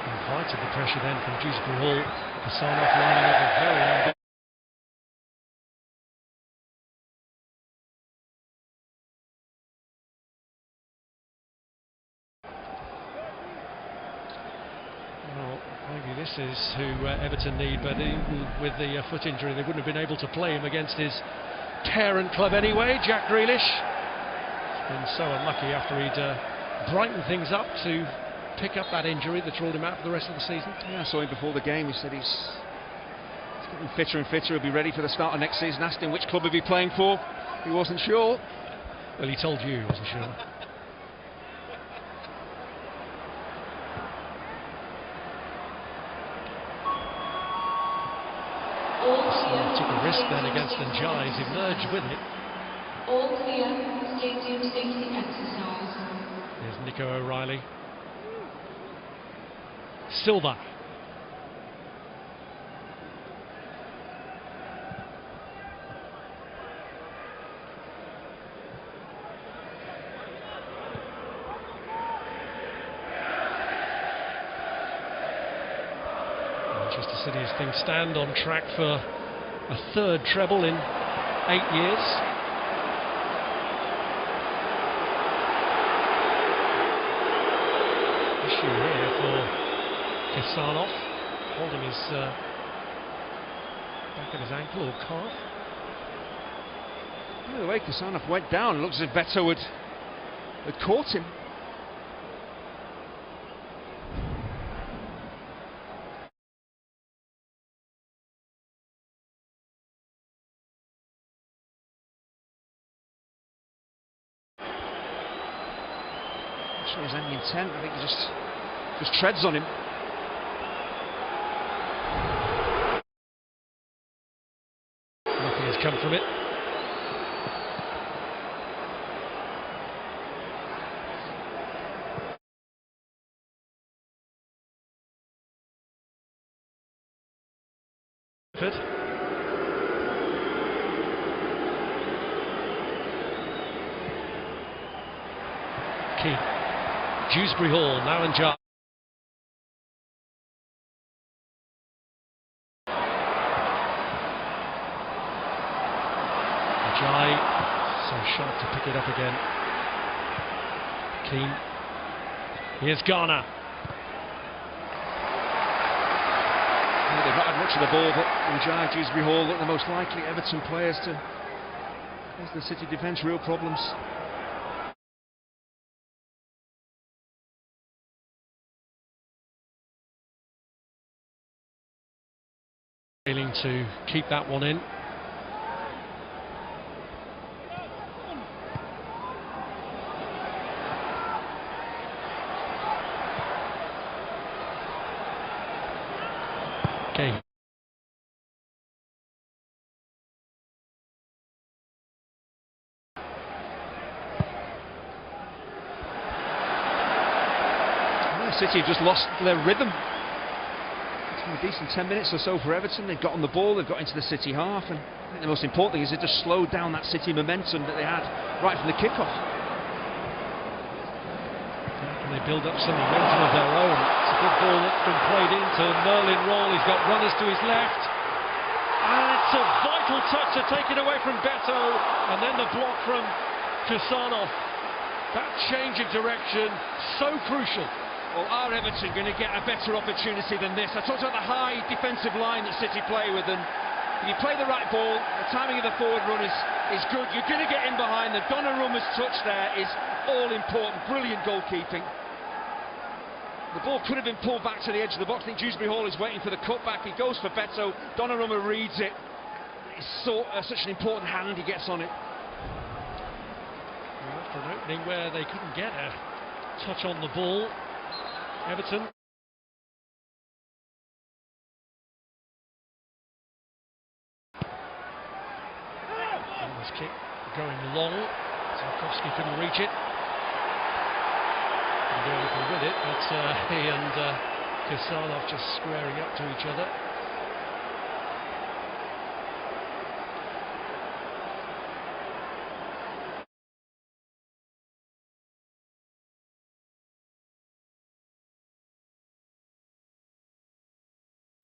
Invited the pressure then from Dewsbury Hall. Kassanov lining up a very ambitious. Maybe this is who Everton need, but even with the foot injury they wouldn't have been able to play him against his parent club anyway. Jack Grealish. Been so unlucky after he'd brightened things up to pick up that injury that ruled him out for the rest of the season. Yeah, I saw him before the game. He said he's getting fitter and fitter. He'll be ready for the start of next season. Asked him which club he'd be playing for. He wasn't sure. Well, he told you he wasn't sure. Took a risk then against Njai. He's emerged with it. All clear. Stadium safety exercise. Here's Nico O'Reilly. Silva. Manchester City as things stand on track for a third treble in 8 years. Issue here for Kisanov, holding his back of his ankle or calf. By the way, Kisanov went down. It looks as if Beto had caught him. Not sure there's any intent. I think he just treads on him. Nothing has come from it. Good. Key. Dewsbury Hall now in charge. Jai, so sharp to pick it up again. Keane. Here's Garner. They've not had much of the ball, but Njai, Dewsbury Hall look the most likely Everton players to cause the City defence real problems. Failing to keep that one in. Okay. City have just lost their rhythm. It's been a decent 10 minutes or so for Everton. They've got on the ball, they've got into the City half, and I think the most important thing is they just slowed down that City momentum that they had right from the kickoff. Can they build up some momentum of their own? It's a good ball that's been played into Merlin Roll. He's got runners to his left. And it's a vital touch to take it away from Beto. And then the block from Kusanov. That change of direction, so crucial. Well, are Everton going to get a better opportunity than this? I talked about the high defensive line that City play with, and if you play the right ball, the timing of the forward run is good. You're going to get in behind. The Donnarumma's touch there is all important. Brilliant goalkeeping. The ball could have been pulled back to the edge of the box. I think Dewsbury Hall is waiting for the cutback. He goes for Beto. Donnarumma reads it. It's such an important hand he gets on it. After an opening where they couldn't get a touch on the ball, Everton. This kick going long. Tarkowski couldn't reach it. Couldn't do anything with it, but he and Kisanov just squaring up to each other.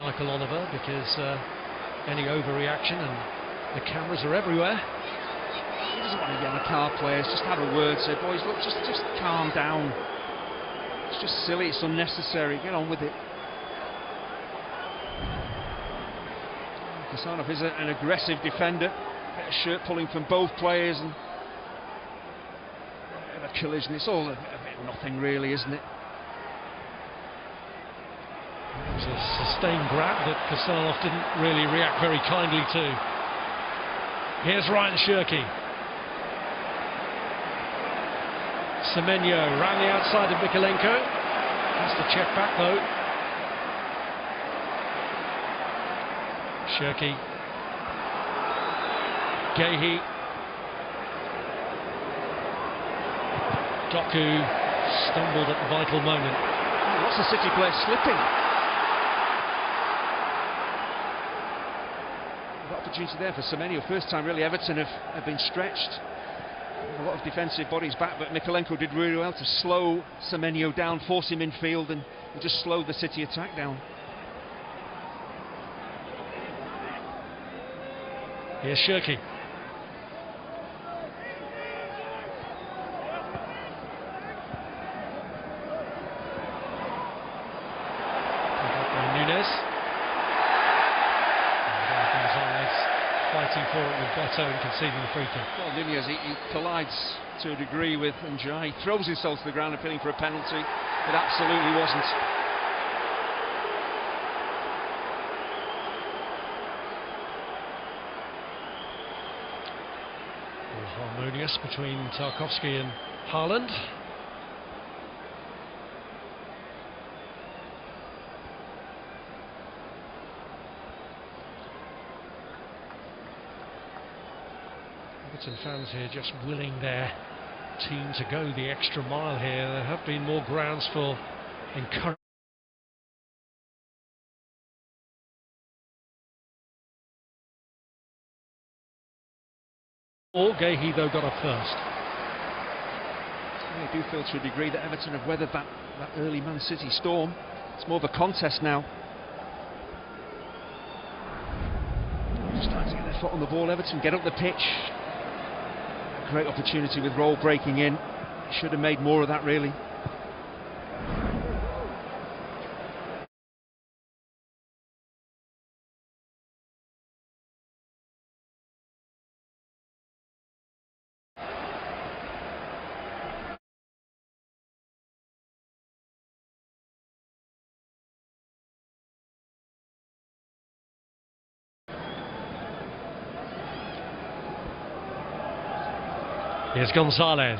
Michael Oliver, because any overreaction and the cameras are everywhere. He doesn't want to yell at car players, just have a word, say, boys, look, just calm down. It's just silly, it's unnecessary, get on with it. Kisanov is an aggressive defender, bit of shirt pulling from both players, and a collision. It's all a bit nothing really, isn't it? It was a sustained grab that Kasarov didn't really react very kindly to. Here's Ryan Shirky. Semenyo round the outside of Mikolenko. Has to check back though. Shirky. Gehi. Doku stumbled at the vital moment. What's the City player slipping? An opportunity there for Semenyo. First time really Everton have been stretched. A lot of defensive bodies back, but Mikolenko did really well to slow Semenyo down, force him infield, and just slowed the City attack down. Here's Shirky. Fighting for it with Beto and conceding the free kick. Well, Nunez, he collides to a degree with Njai. He throws himself to the ground appealing for a penalty. It absolutely wasn't. All harmonious between Tarkowski and Haaland. Everton fans here just willing their team to go the extra mile here. There have been more grounds for encouragement. Gehi though got up first. I do feel to a degree that Everton have weathered that early Man City storm. It's more of a contest now. Just trying to get their foot on the ball. Everton get up the pitch. Great opportunity with Roll breaking in. Should have made more of that really. Here's Gonzalez.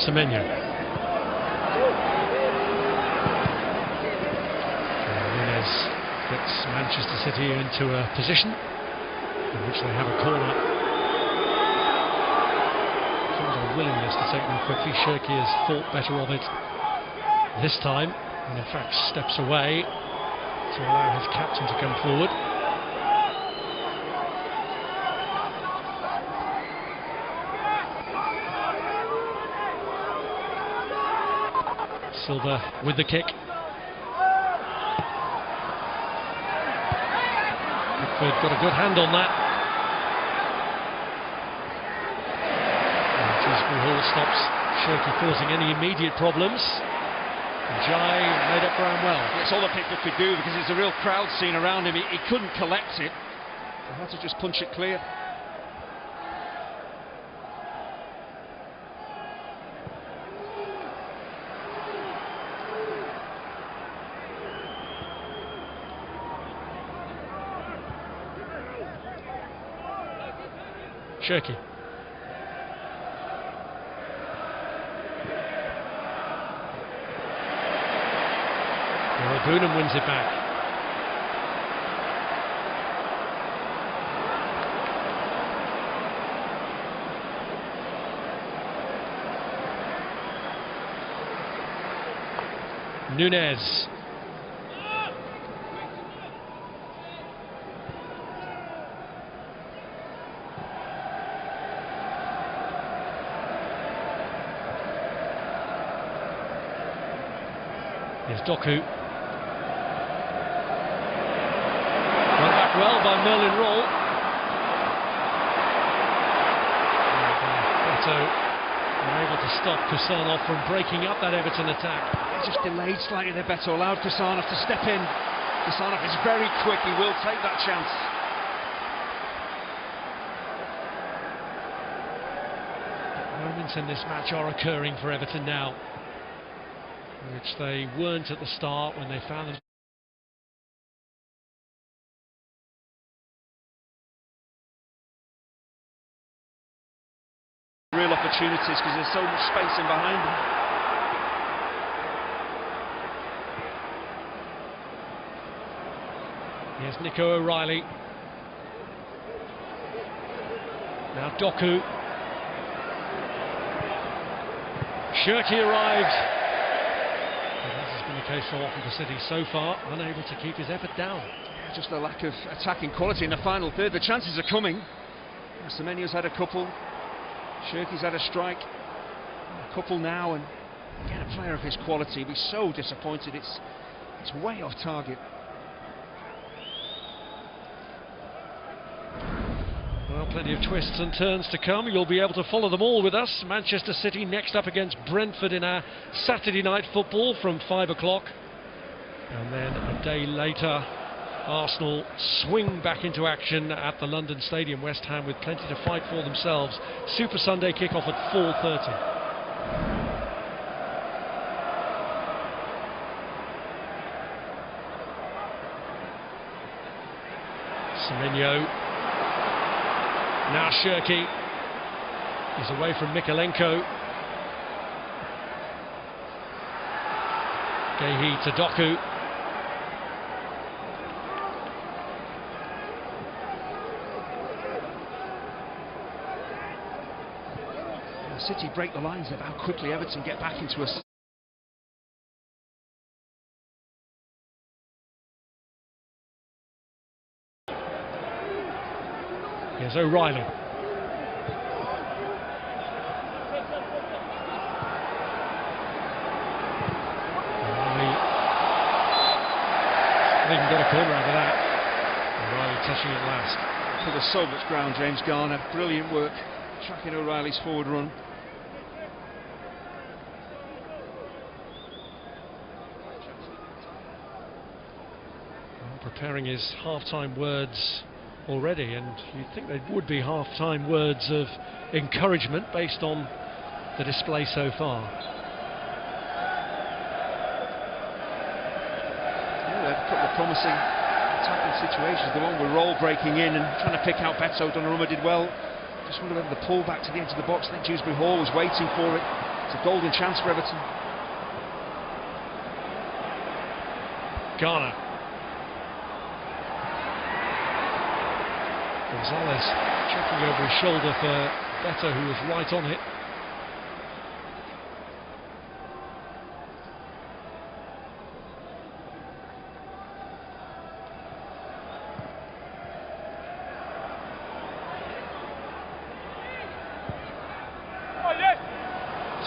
Semenyo. Nunez gets Manchester City into a position in which they have a corner. Willingness to take them quickly. Shirky has thought better of it this time and in fact steps away to allow his captain to come forward. Silva with the kick. Pickford got a good hand on that. Hall stops Shirky causing any immediate problems. Jai made up ground well. It's all that Pickford could do because there's a real crowd scene around him. He couldn't collect it. He had to just punch it clear. Shirky. Boonham wins it back. Nunez. Here's Doku. Well by Merlin Roll. And Beto unable to stop Kusanov from breaking up that Everton attack. Just delayed slightly there, Beto, allowed Kusanov to step in. Kusanov is very quick, he will take that chance. Moments in this match are occurring for Everton now, which they weren't at the start when they found them. Real opportunities because there's so much space in behind them. Here's Nico O'Reilly. Now Doku. Shirky arrived. And this has been the case so often for City so far, unable to keep his effort down. Just a lack of attacking quality in the final third. The chances are coming. Semenyo's had a couple. Shirky's had a strike. A couple now, and again a player of his quality. He'd be so disappointed. It's way off target. Well, plenty of twists and turns to come. You'll be able to follow them all with us. Manchester City next up against Brentford in our Saturday night football from 5 o'clock. And then a day later, Arsenal swing back into action at the London Stadium. West Ham with plenty to fight for themselves. Super Sunday kick-off at 4:30. Semenyo. Now Shirky. He's away from Mikalenko. Gehi to Doku. City break the lines of how quickly Everton get back into a... Here's O'Reilly. I think he got a corner out of that. O'Reilly touching it last. There's so much ground, James Garner. Brilliant work tracking O'Reilly's forward run. Preparing his half-time words already, and you'd think they would be half-time words of encouragement based on the display so far. Yeah, they had a couple of promising attacking situations. The one with Roll breaking in and trying to pick out Beto. Donnarumma did well. Just wonder whether the pull back to the edge of the box. I think Dewsbury Hall was waiting for it. It's a golden chance for Everton. Garner. Gonzalez checking over his shoulder for Beto, who was right on it.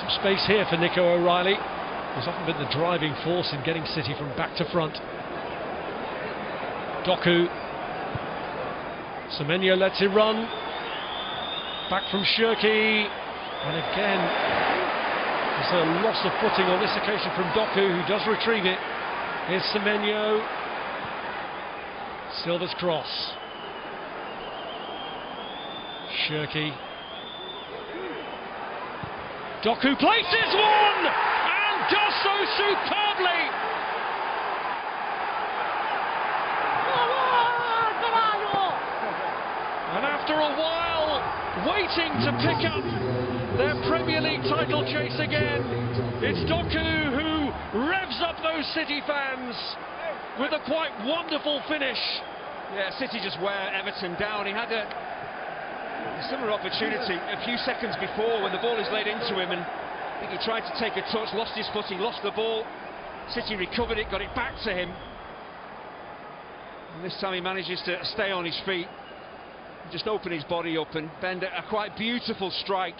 Some space here for Nico O'Reilly, who's often been the driving force in getting City from back to front. Doku. Semenyo lets it run. Back from Shirky. And again, there's a loss of footing on this occasion from Doku, who does retrieve it. Here's Semenyo. Silva's cross. Shirky. Doku places one! And does so superbly! And after a while, waiting to pick up their Premier League title chase again, it's Doku who revs up those City fans with a quite wonderful finish. Yeah, City just wear Everton down. He had a similar opportunity a few seconds before when the ball is laid into him, and I think he tried to take a touch, lost his footing, lost the ball. City recovered it, got it back to him. And this time he manages to stay on his feet. Just open his body up and bend a quite beautiful strike.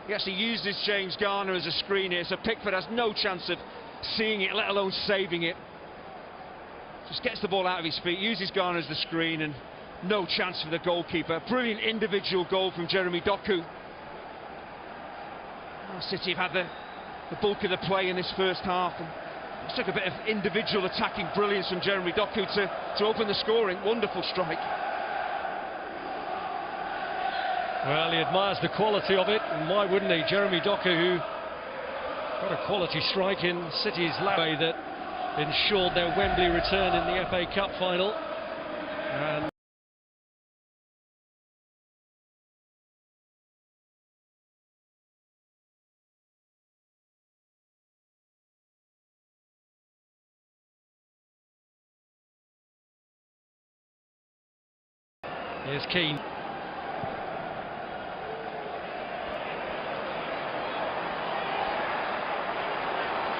He actually uses James Garner as a screen here, so Pickford has no chance of seeing it, let alone saving it. Just gets the ball out of his feet, uses Garner as the screen, and no chance for the goalkeeper. Brilliant individual goal from Jeremy Doku. City have had the bulk of the play in this first half. And it took a bit of individual attacking brilliance from Jeremy Doku to open the scoring. Wonderful strike. Well, he admires the quality of it, and why wouldn't he? Jeremy Doku, who got a quality strike in City's lap that ensured their Wembley return in the FA Cup final. And here's Keane.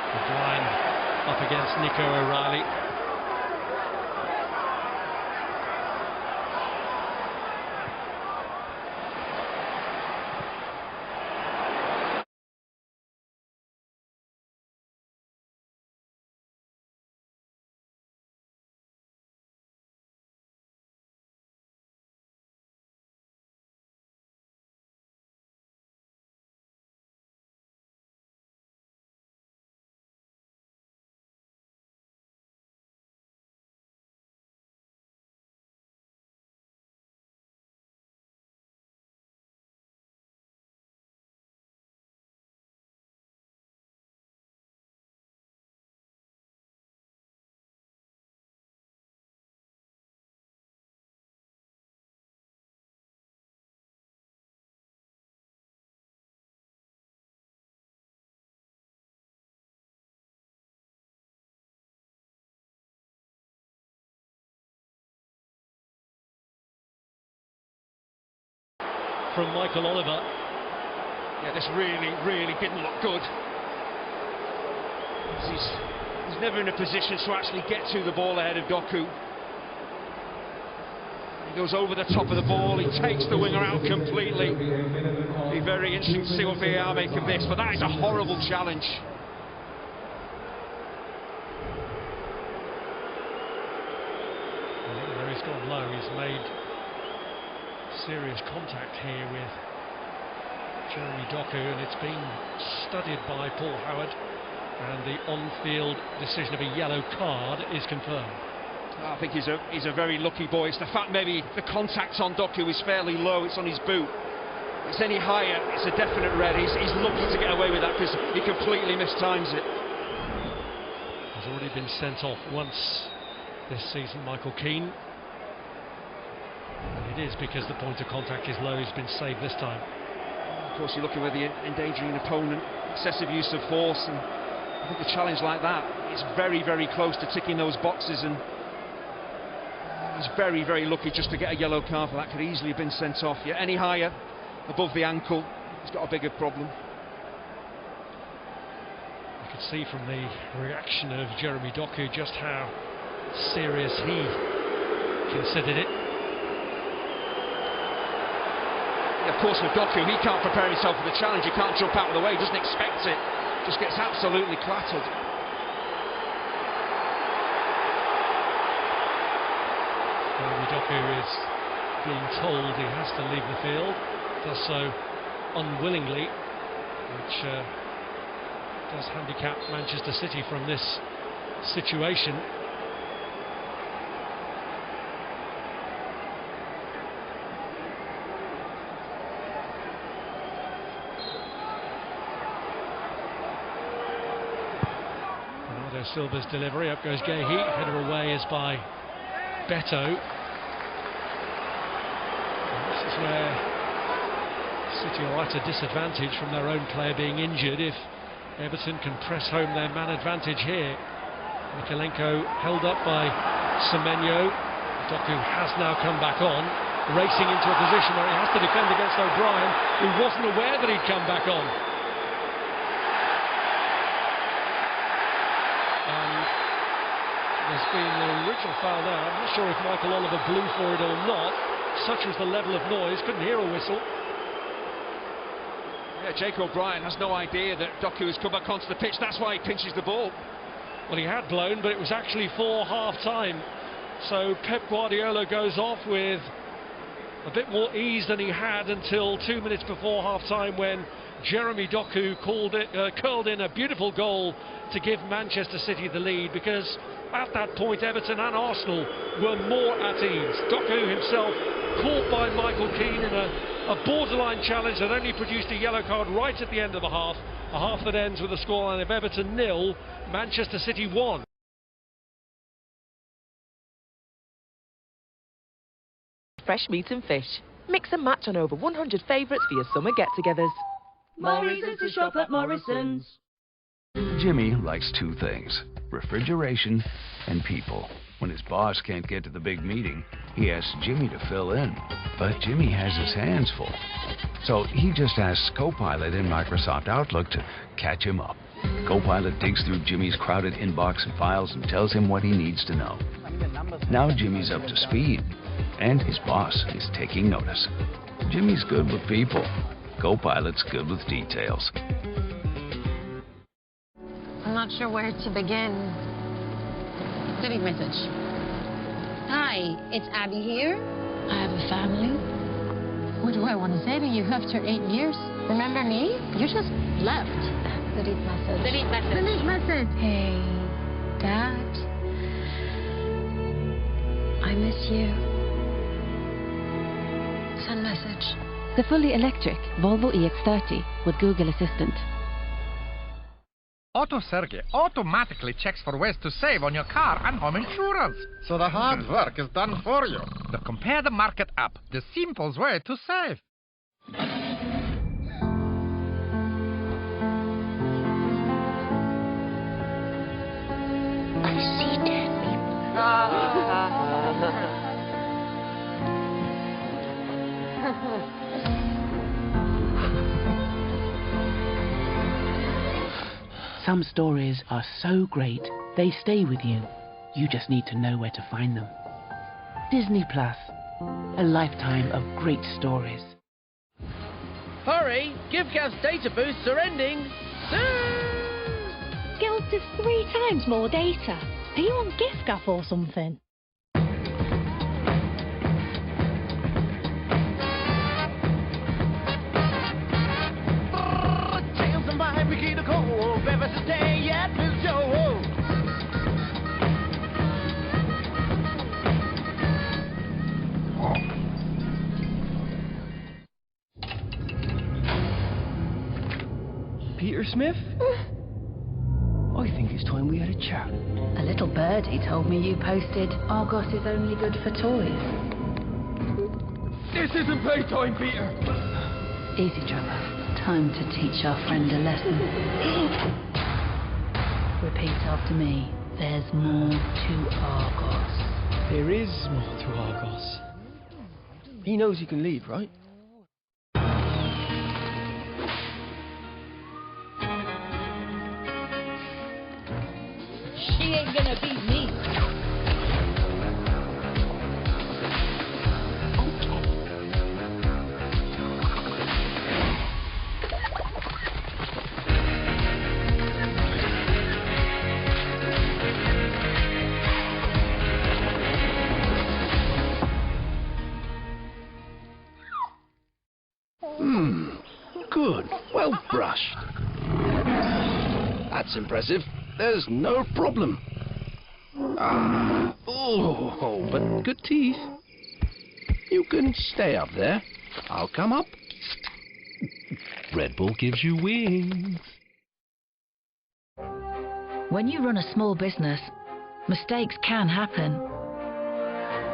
O'Brien up against Nico O'Reilly. From Michael Oliver. Yeah, this really didn't look good. He's never in a position to actually get to the ball ahead of Doku. He goes over the top of the ball, he takes the winger out completely. It'll be very interesting to see what VAR make of this, but that is a horrible challenge. There he's gone low, he's made serious contact here with Jeremy Doku, and it's been studied by Paul Howard, and the on-field decision of a yellow card is confirmed. I think he's a very lucky boy. It's the fact maybe the contact on Doku is fairly low, it's on his boot. If it's any higher, it's a definite red. He's lucky to get away with that because he completely mistimes it. He's already been sent off once this season, Michael Keane. And it is because the point of contact is low, he's been saved this time. Of course, you're looking at the endangering an opponent, excessive use of force, and I think a challenge like that is very close to ticking those boxes, and he's very lucky just to get a yellow card for that. Could easily have been sent off. Yeah, any higher above the ankle, he's got a bigger problem. You could see from the reaction of Jeremy Doku just how serious he considered it. Of course, with Doku, he can't prepare himself for the challenge. He can't jump out of the way. He doesn't expect it. Just gets absolutely clattered. Jeremy Doku is being told he has to leave the field. Does so unwillingly, which does handicap Manchester City from this situation. Silva's delivery, up goes Gehi, header away is by Beto. And this is where City are at a disadvantage from their own player being injured. If Everton can press home their man advantage here. Mikalenko held up by Semenyo. Doku has now come back on, racing into a position where he has to defend against O'Brien, who wasn't aware that he'd come back on. There's been the original foul there. I'm not sure if Michael Oliver blew for it or not. Such was the level of noise, couldn't hear a whistle. Yeah, Jake O'Brien has no idea that Doku has come back onto the pitch. That's why he pinches the ball. Well, he had blown, but it was actually for half-time. So Pep Guardiola goes off with a bit more ease than he had until 2 minutes before half-time, when Jeremy Doku curled in a beautiful goal to give Manchester City the lead, because at that point Everton and Arsenal were more at ease. Doku himself caught by Michael Keane in a borderline challenge that only produced a yellow card right at the end of the half, a half that ends with a scoreline of Everton 0, Manchester City 1. Fresh meat and fish. Mix and match on over 100 favourites for your summer get-togethers. More reasons to shop at Morrison's. Jimmy likes two things: refrigeration and people. When his boss can't get to the big meeting, he asks Jimmy to fill in. But Jimmy has his hands full. So he just asks Copilot in Microsoft Outlook to catch him up. Copilot digs through Jimmy's crowded inbox and files and tells him what he needs to know. Now Jimmy's up to speed, and his boss is taking notice. Jimmy's good with people. Copilot's good with details. I'm not sure where to begin. Delete message. Hi, it's Abby here. I have a family. What do I want to say to you after 8 years? Remember me? You just left. Delete message. Delete message. Delete message. Hey, Dad. I miss you. Send message. The fully electric Volvo EX30 with Google Assistant. Auto Sergey automatically checks for ways to save on your car and home insurance. So the hard work is done for you. The Compare the Market app, the simplest way to save. I see dead Some stories are so great, they stay with you. You just need to know where to find them. Disney Plus, a lifetime of great stories. Hurry! GiveGav's data boosts are ending soon! Get up to 3 times more data. Are you on GiveGav or something? Peter Smith? I think it's time we had a chat. A little birdie told me you posted Argos is only good for toys. This isn't playtime, Peter. Easy, Trevor. Time to teach our friend a lesson. Repeat after me. There's more to Argos. There is more to Argos. He knows he can leave, right? She ain't gonna beat me. Good. Well brushed. That's impressive. There's no problem. But good teeth. You can stay up there. I'll come up. Red Bull gives you wings. When you run a small business, mistakes can happen.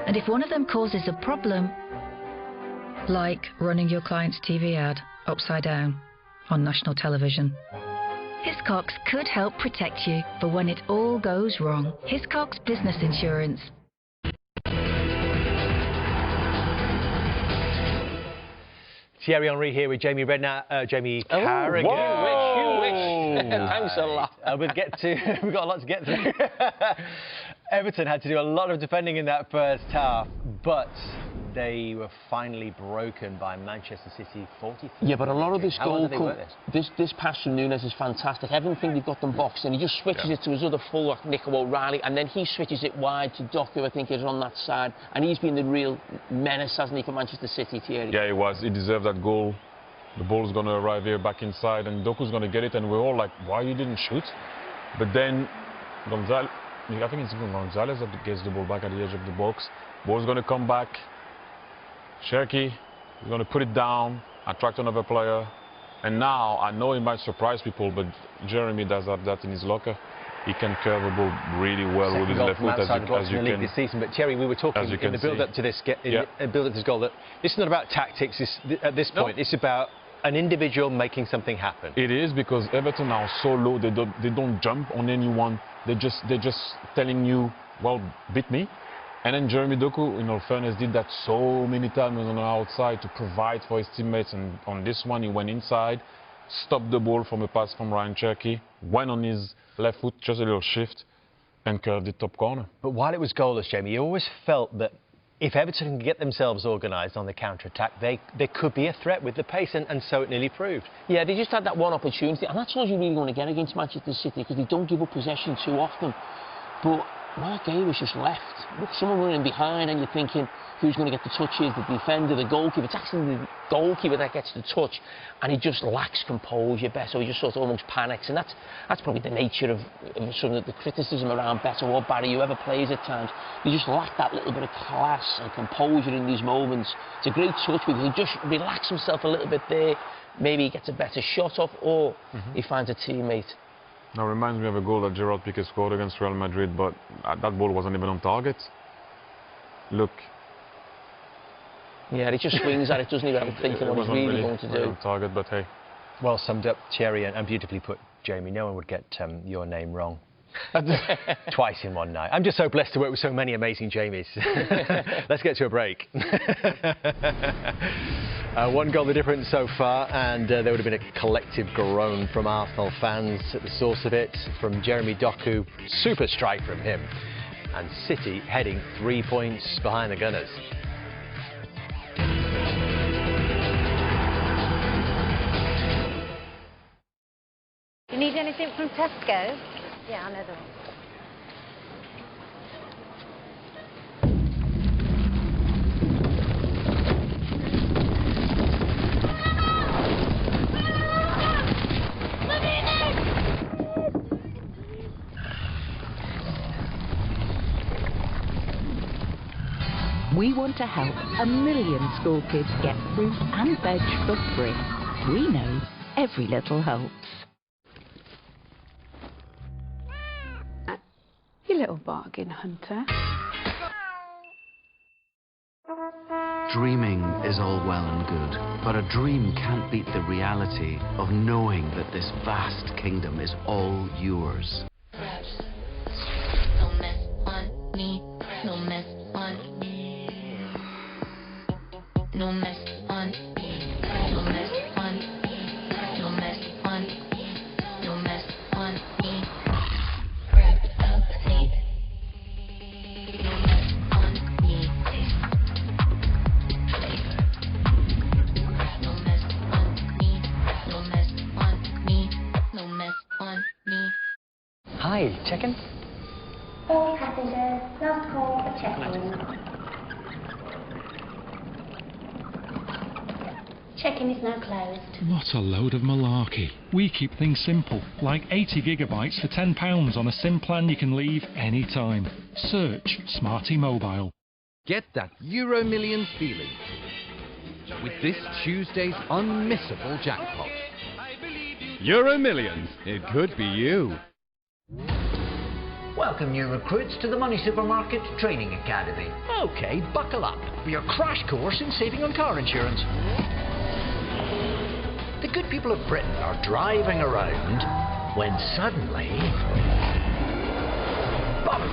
And if one of them causes a problem, like running your client's TV ad upside down on national television, Hiscox could help protect you for when it all goes wrong. Hiscox Business Insurance. Thierry Henry here with Jamie Jamie Carragher. You wish. Thanks a lot. We've got a lot to get through. Everton had to do a lot of defending in that first half, but they were finally broken by Manchester City 43. Yeah, but a lot of this goal, this pass from Nunes is fantastic. Everyone think they've got them boxed, and he just switches it to his other fullback, Nico O'Reilly, and then he switches it wide to Doku, I think is on that side, and he's been the real menace, hasn't he, for Manchester City, Thierry? Yeah, he was. He deserved that goal. The ball's going to arrive here back inside, and Doku's going to get it, and we're all like, why you didn't shoot? But then Gonzalez, I think it's Gonzalez that gets the ball back at the edge of the box. Ball's going to come back. Cherki is going to put it down, attract another player. And now, I know it might surprise people, but Jeremy does have that in his locker. He can curve a ball really well with his left foot, as you can. This season. But Thierry, we were talking in the build-up to this, build-up to this goal, that this is not about tactics at this point. It's about an individual making something happen. It is, because Everton are so low. They don't jump on anyone. They're just telling you, well, beat me. And then Jeremy Doku, in all fairness, did that so many times on the outside to provide for his teammates. And on this one, he went inside, stopped the ball from a pass from Ryan Cherki, went on his left foot, just a little shift, and curved the top corner. But while it was goalless, Jamie, you always felt that if Everton can get themselves organised on the counter-attack, they could be a threat with the pace, and so it nearly proved. Yeah, they just had that one opportunity, and that's all you really want to get against Manchester City, because they don't give up possession too often. But Mark Gay was just left. With someone running behind, and you're thinking, who's going to get the touches? The defender, the goalkeeper. It's actually the goalkeeper that gets the touch, and he just lacks composure. Beto, he just sort of almost panics, and that's probably the nature of some of the criticism around Beto or Barry, whoever plays at times. You just lack that little bit of class and composure in these moments. It's a great touch, because he just relaxes himself a little bit there. Maybe he gets a better shot off, or he finds a teammate. Now, reminds me of a goal that Gerard Piqué scored against Real Madrid, but that ball wasn't even on target. Look. Yeah, he just swings at it, doesn't he, without thinking what he's really going to do. On target, but hey. Well summed up, Thierry, and beautifully put, Jamie. No one would get your name wrong. Twice in one night. I'm just so blessed to work with so many amazing Jamies. Let's get to a break. One goal the difference so far, and there would have been a collective groan from Arsenal fans at the source of it, from Jeremy Doku, super strike from him, and City heading 3 points behind the Gunners. You need anything from Tesco? Yeah, I know the one. We want to help 1 million school kids get fruit and veg for free. We know every little helps. You little bargain hunter. Dreaming is all well and good, but a dream can't beat the reality of knowing that this vast kingdom is all yours. Don't mess on me, no mess on me. No mess on me, no mess on me, no mess on me, no mess on me. Grab a seat. No mess on me. No mess on me, no mess on me, no mess on me. Hi, check-in? All passengers, last call for check-in. Check-in is now closed. What a load of malarkey. We keep things simple, like 80 gigabytes for £10 on a SIM plan you can leave anytime. Search Smarty Mobile. Get that Euro Millions feeling with this Tuesday's unmissable jackpot. Euro Millions, it could be you. Welcome new recruits to the Money Supermarket Training Academy. Okay, buckle up for your crash course in saving on car insurance. The good people of Britain are driving around when suddenly, bum,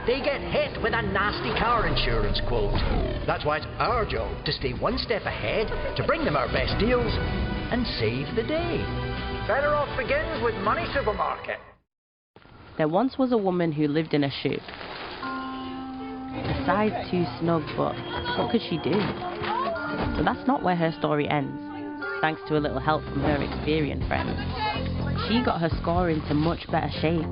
they get hit with a nasty car insurance quote. That's why it's our job to stay one step ahead, to bring them our best deals and save the day. Better Off begins with Money Supermarket. There once was a woman who lived in a shoe. size too snug, but what could she do? So that's not where her story ends. Thanks to a little help from her experienced friends, she got her score into much better shape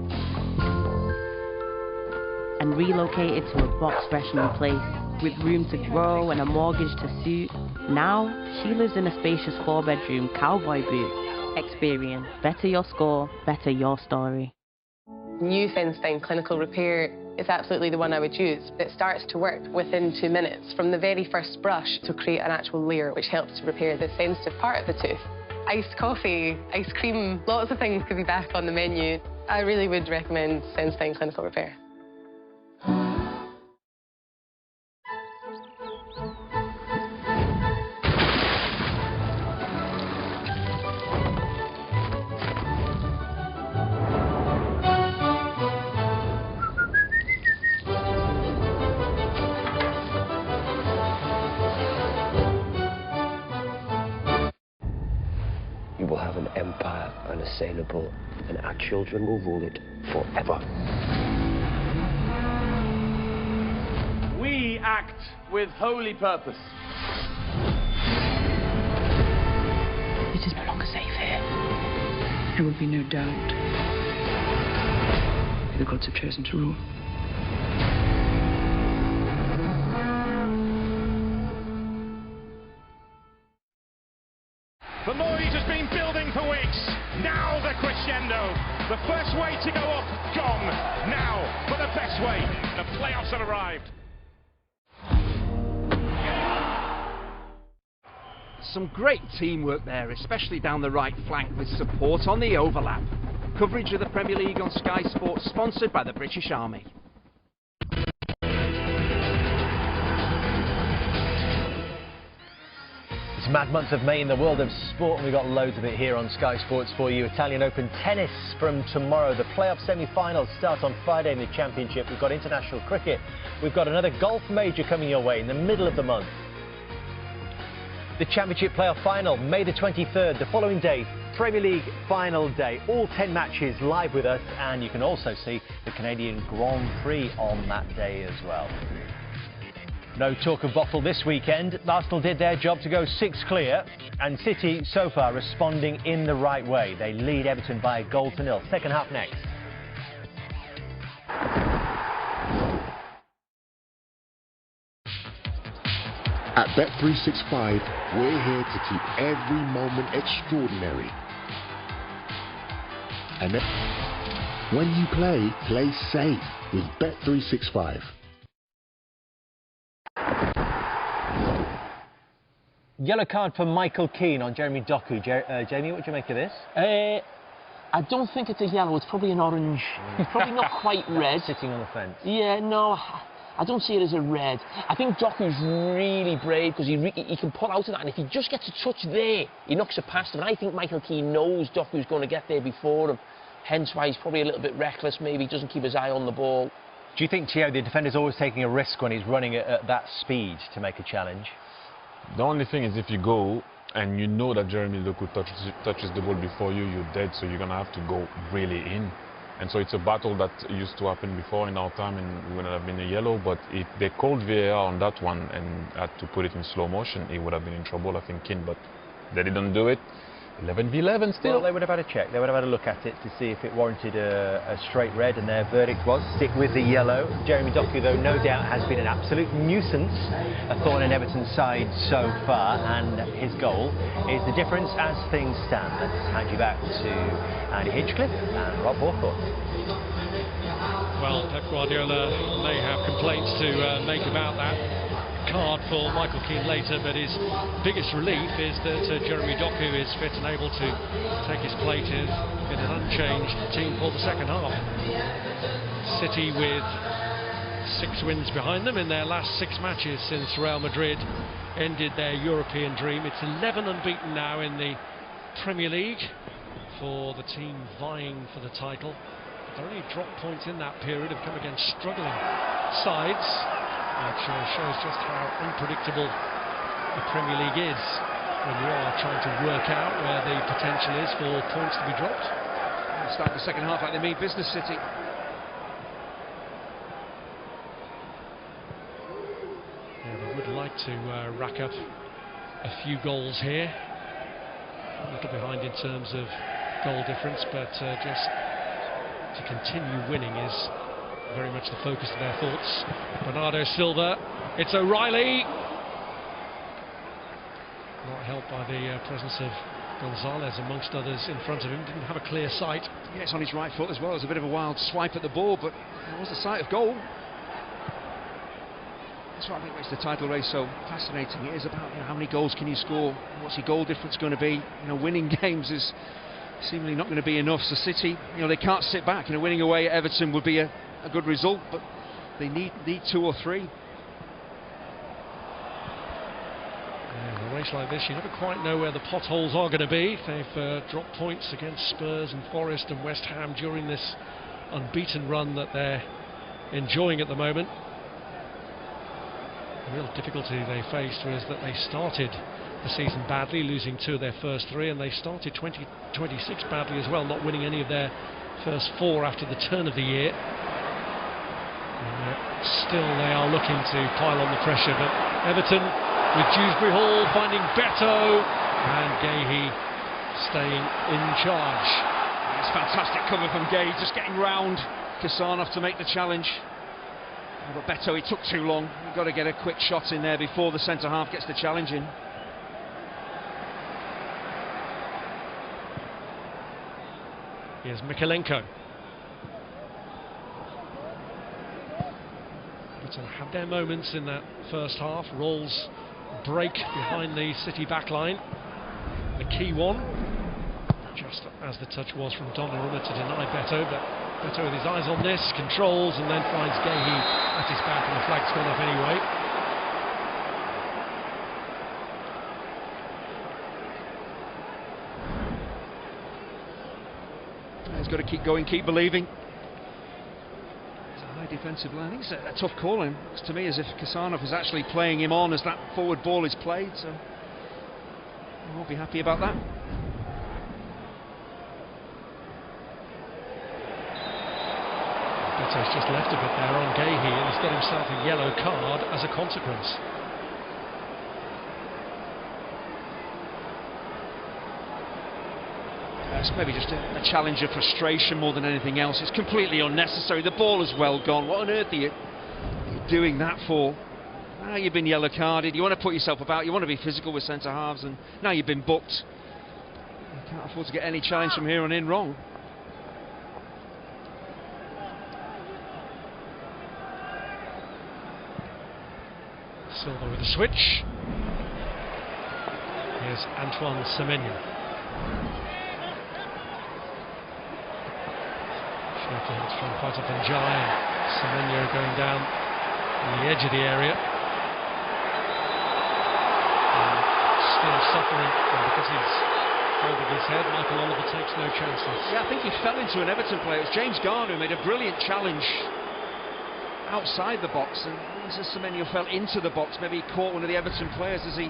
and relocated to a box fresh new place with room to grow and a mortgage to suit. Now she lives in a spacious 4-bedroom cowboy boot. Experience, better your score, better your story. New Senstein Clinical Repair is absolutely the one I would choose. It starts to work within 2 minutes from the very first brush to create an actual layer which helps to repair the sensitive part of the tooth. Iced coffee, ice cream, lots of things could be back on the menu. I really would recommend Senstein Clinical Repair. You will have an empire, unassailable, and our children will rule it forever. We act with holy purpose. It is no longer safe here. There will be no doubt. The gods have chosen to rule. The noise has been building for weeks. Now the crescendo. The first way to go up, gone. Now for the best way. The playoffs have arrived. Some great teamwork there, especially down the right flank with support on the overlap. Coverage of the Premier League on Sky Sports, sponsored by the British Army. It's mad month of May in the world of sport, and we've got loads of it here on Sky Sports for you. Italian Open tennis from tomorrow. The playoff semi-finals start on Friday in the Championship. We've got international cricket. We've got another golf major coming your way in the middle of the month. The Championship playoff final, May the 23rd. The following day, Premier League final day. All 10 matches live with us, and you can also see the Canadian Grand Prix on that day as well. No talk of bottle this weekend. Arsenal did their job to go 6 clear, and City so far responding in the right way. They lead Everton by a goal to nil. Second half next. At Bet365, we're here to keep every moment extraordinary. And then, when you play safe with Bet365. Yellow card for Michael Keane on Jeremy Doku. Jamie, what do you make of this? I don't think it's a yellow. It's probably an orange. It's probably not quite red. Sitting on the fence. Yeah, no, I don't see it as a red. I think Doku's really brave because he can pull out of that, and if he just gets a touch there, he knocks it past him. And I think Michael Keane knows Doku's going to get there before him, hence why he's probably a little bit reckless. Maybe he doesn't keep his eye on the ball. Do you think, Theo, the defender's always taking a risk when he's running at that speed to make a challenge? The only thing is if you go and you know that Jeremy Doku touches the ball before you, you're dead, so you're going to have to go really in. And so it's a battle that used to happen before in our time, and it would have been a yellow, but if they called VAR on that one and had to put it in slow motion, he would have been in trouble, I think, Keane, but they didn't do it. 11v11 still. Well, they would have had a check. They would have had a look at it to see if it warranted a straight red, and their verdict was stick with the yellow. Jeremy Doku, though, no doubt has been an absolute nuisance, a thorn in Everton's side so far, and his goal is the difference as things stand. Let's hand you back to Andy Hinchcliffe and Rob Hawthorne. Well, Pep Guardiola may have complaints to make about that card for Michael Keane later, but his biggest relief is that Jeremy Doku is fit and able to take his plate in an unchanged team for the second half. City with 6 wins behind them in their last 6 matches since Real Madrid ended their European dream. It's 11 unbeaten now in the Premier League for the team vying for the title. Their only drop points in that period have come against struggling sides, which shows just how unpredictable the Premier League is when you are trying to work out where the potential is for points to be dropped. We'll start the second half like they mean business, City. to rack up a few goals here. A little behind in terms of goal difference, but just to continue winning is very much the focus of their thoughts. Bernardo Silva, it's O'Reilly. Not helped by the presence of Gonzalez amongst others in front of him. Didn't have a clear sight. Yeah, it's on his right foot as well. It was a bit of a wild swipe at the ball, but it was the sight of goal. That's what I think makes the title race so fascinating. It is about, you know, how many goals can you score? What's your goal difference going to be? You know, winning games is seemingly not going to be enough. So City, you know, they can't sit back. You know, winning away at Everton would be a good result, but they need 2 or 3. In a race like this, you never quite know where the potholes are going to be. They've dropped points against Spurs and Forest and West Ham during this unbeaten run that they're enjoying at the moment. The real difficulty they faced was that they started the season badly, losing 2 of their first 3, and they started 2026 badly as well, not winning any of their first 4 after the turn of the year. And still they are looking to pile on the pressure, but Everton with Dewsbury Hall finding Beto, and Gahey staying in charge. It's fantastic cover from Gay, just getting round Kassanov to make the challenge. Oh, but Beto, he took too long. You've got to get a quick shot in there before the centre-half gets the challenge in. Here's Mikalenko. Everton had their moments in that first half. Rolls break behind the City backline. The key one, just as the touch was from Donnarumma to deny Beto, but Beto with his eyes on this, controls and then finds Gahey at his back, and the flag's gone off anyway. He's got to keep going, keep believing. It's a high defensive line. I think it's a tough call. It looks to me as if Kassanov is actually playing him on as that forward ball is played, so I won't be happy about that. Beto's just left a bit there on Gahey, and he's got himself a yellow card as a consequence. It's maybe just a challenge of frustration more than anything else. It's completely unnecessary. The ball is well gone. What on earth are you doing that for? Now you've been yellow carded. You want to put yourself about. You want to be physical with centre halves, and now you've been booked. You can't afford to get any challenge from here on in wrong. Silva with a switch. Here's Antoine Semenyo. It's from Pata Panjai, and Semenyo going down on the edge of the area. And still suffering, and because he's holding his head, Michael Oliver takes no chances. Yeah, I think he fell into an Everton player. It was James Garner who made a brilliant challenge outside the box, and as Semenyo fell into the box, maybe he caught one of the Everton players as he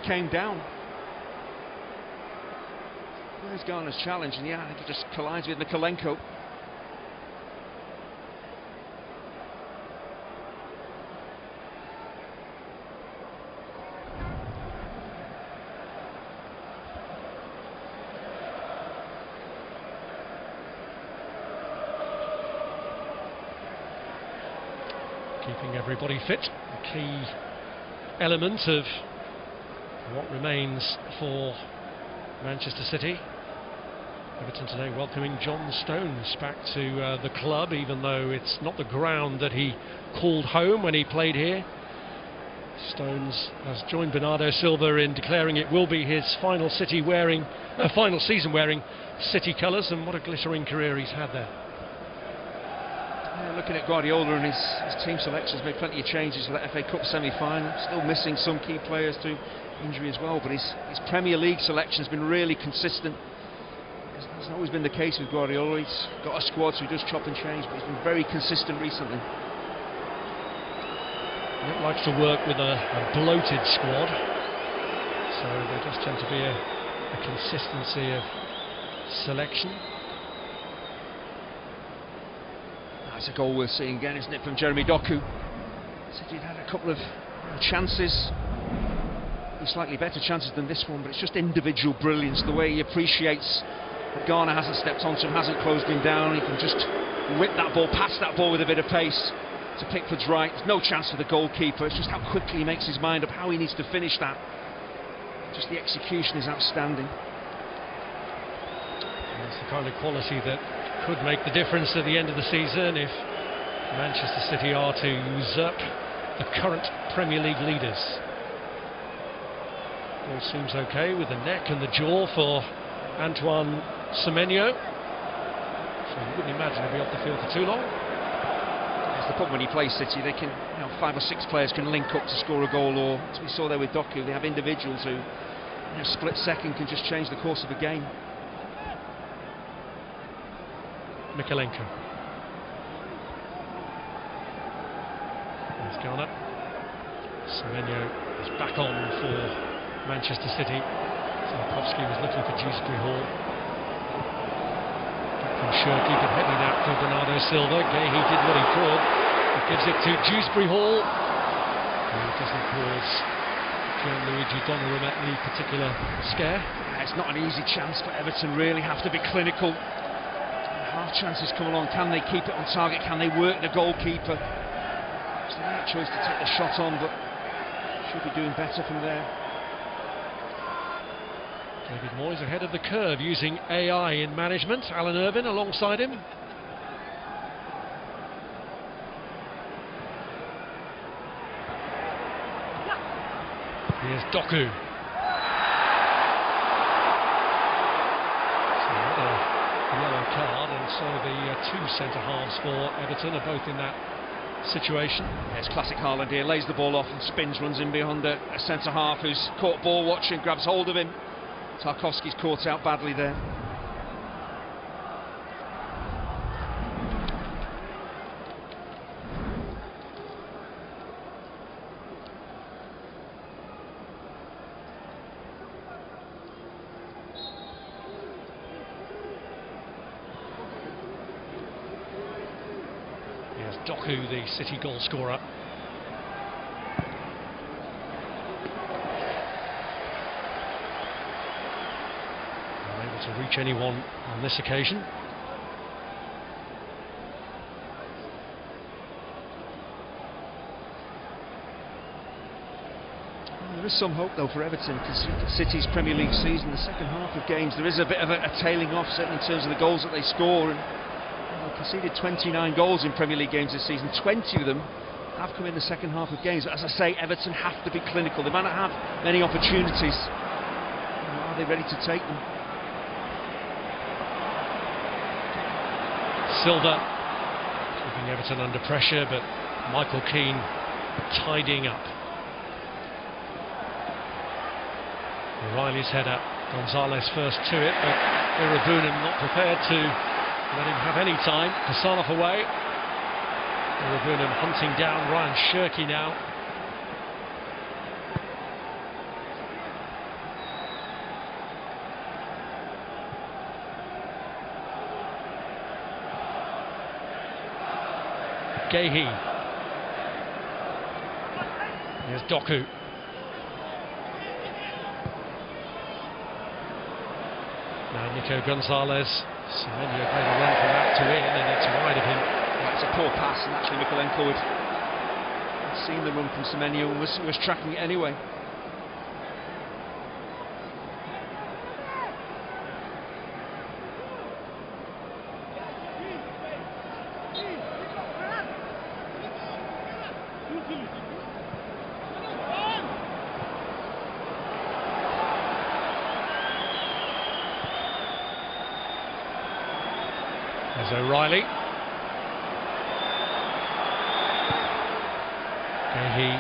came down. There's Garner's challenge, and yeah, I think he just collides with Mikalenko. Keeping everybody fit, a key element of what remains for Manchester City. Everton today welcoming John Stones back to the club, even though it's not the ground that he called home when he played here. Stones has joined Bernardo Silva in declaring it will be his final season wearing City colours, and what a glittering career he's had there. Looking at Guardiola and his team selections, made plenty of changes for that FA Cup semi-final. Still missing some key players through injury as well, but his Premier League selection has been really consistent. It's always been the case with Guardiola. He's got a squad, so he does chop and change, but he's been very consistent recently. He likes to work with a bloated squad, so there just tend to be a consistency of selection. That's a goal worth seeing again, isn't it, from Jeremy Doku? City had a couple of chances, slightly better chances than this one, but it's just individual brilliance, the way he appreciates that Garner hasn't stepped onto him, hasn't closed him down. He can just whip that ball, pass that ball with a bit of pace to Pickford's right. There's no chance for the goalkeeper. It's just how quickly he makes his mind up, how he needs to finish that. Just the execution is outstanding. It's the kind of quality that could make the difference at the end of the season if Manchester City are to usurp the current Premier League leaders. All seems okay with the neck and the jaw for Antoine Semenyo. So you wouldn't imagine he'll be off the field for too long. That's the problem when you play City. They can, 5 or 6 players can link up to score a goal, or as we saw there with Doku, they have individuals who, in a split second, can just change the course of a game. Mikalenko. There's Garner. Semenyo is back on for Manchester City. Tarkowski was looking for Dewsbury Hall. From Shirky, but heading out for Bernardo Silva. Gahey did what he could. He gives it to Dewsbury Hall. He doesn't cause Gianluigi Donnarumma any particular scare. It's not an easy chance for Everton, really have to be clinical. Half chances come along, can they keep it on target, can they work the goalkeeper? It's the right choice to take the shot on, but should be doing better from there. David Moyes ahead of the curve using AI in management. Alan Irvine alongside him. Here's Doku. Yellow card, and so the 2 centre-halves for Everton are both in that situation. It's classic Haaland here, lays the ball off and spins, runs in behind a centre-half who's caught ball watching, grabs hold of him. Tarkowski's caught out badly there. Doku, the City goal scorer. Unable to reach anyone on this occasion. There is some hope though for Everton, because City's Premier League season, the second half of games, there is a bit of a tailing off, certainly in terms of the goals that they score. And conceded 29 goals in Premier League games this season. 20 of them have come in the second half of games. But as I say, Everton have to be clinical. They might not have many opportunities. Are they ready to take them? Silva keeping Everton under pressure, but Michael Keane tidying up. O'Reilly's header. Gonzalez first to it, but Irabunan not prepared to let him have any time. Kassanov away. Irabunan hunting down Ryan Shirky now. Gahey. Here's Doku. Now Nico Gonzalez. Semenyo made a run from out to in, and it's wide of him. That's a poor pass, and actually Mikalenko had seen the run from Semenyo and was tracking it anyway. There's O'Reilly. Gahey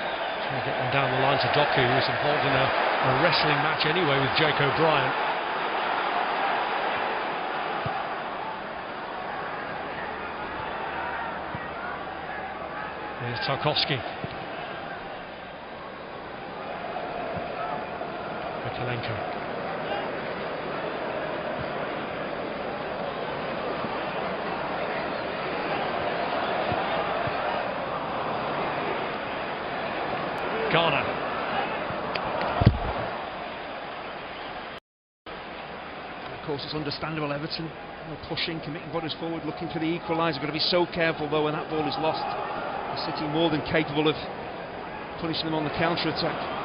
trying to get them down the line to Doku, who's involved in a wrestling match anyway with Jake O'Brien. Here's Tarkowski. Mikalenko. Ghana. Of course, it's understandable. Everton pushing, committing bodies forward, looking for the equaliser. Got to be so careful though when that ball is lost. The City more than capable of punishing them on the counter-attack.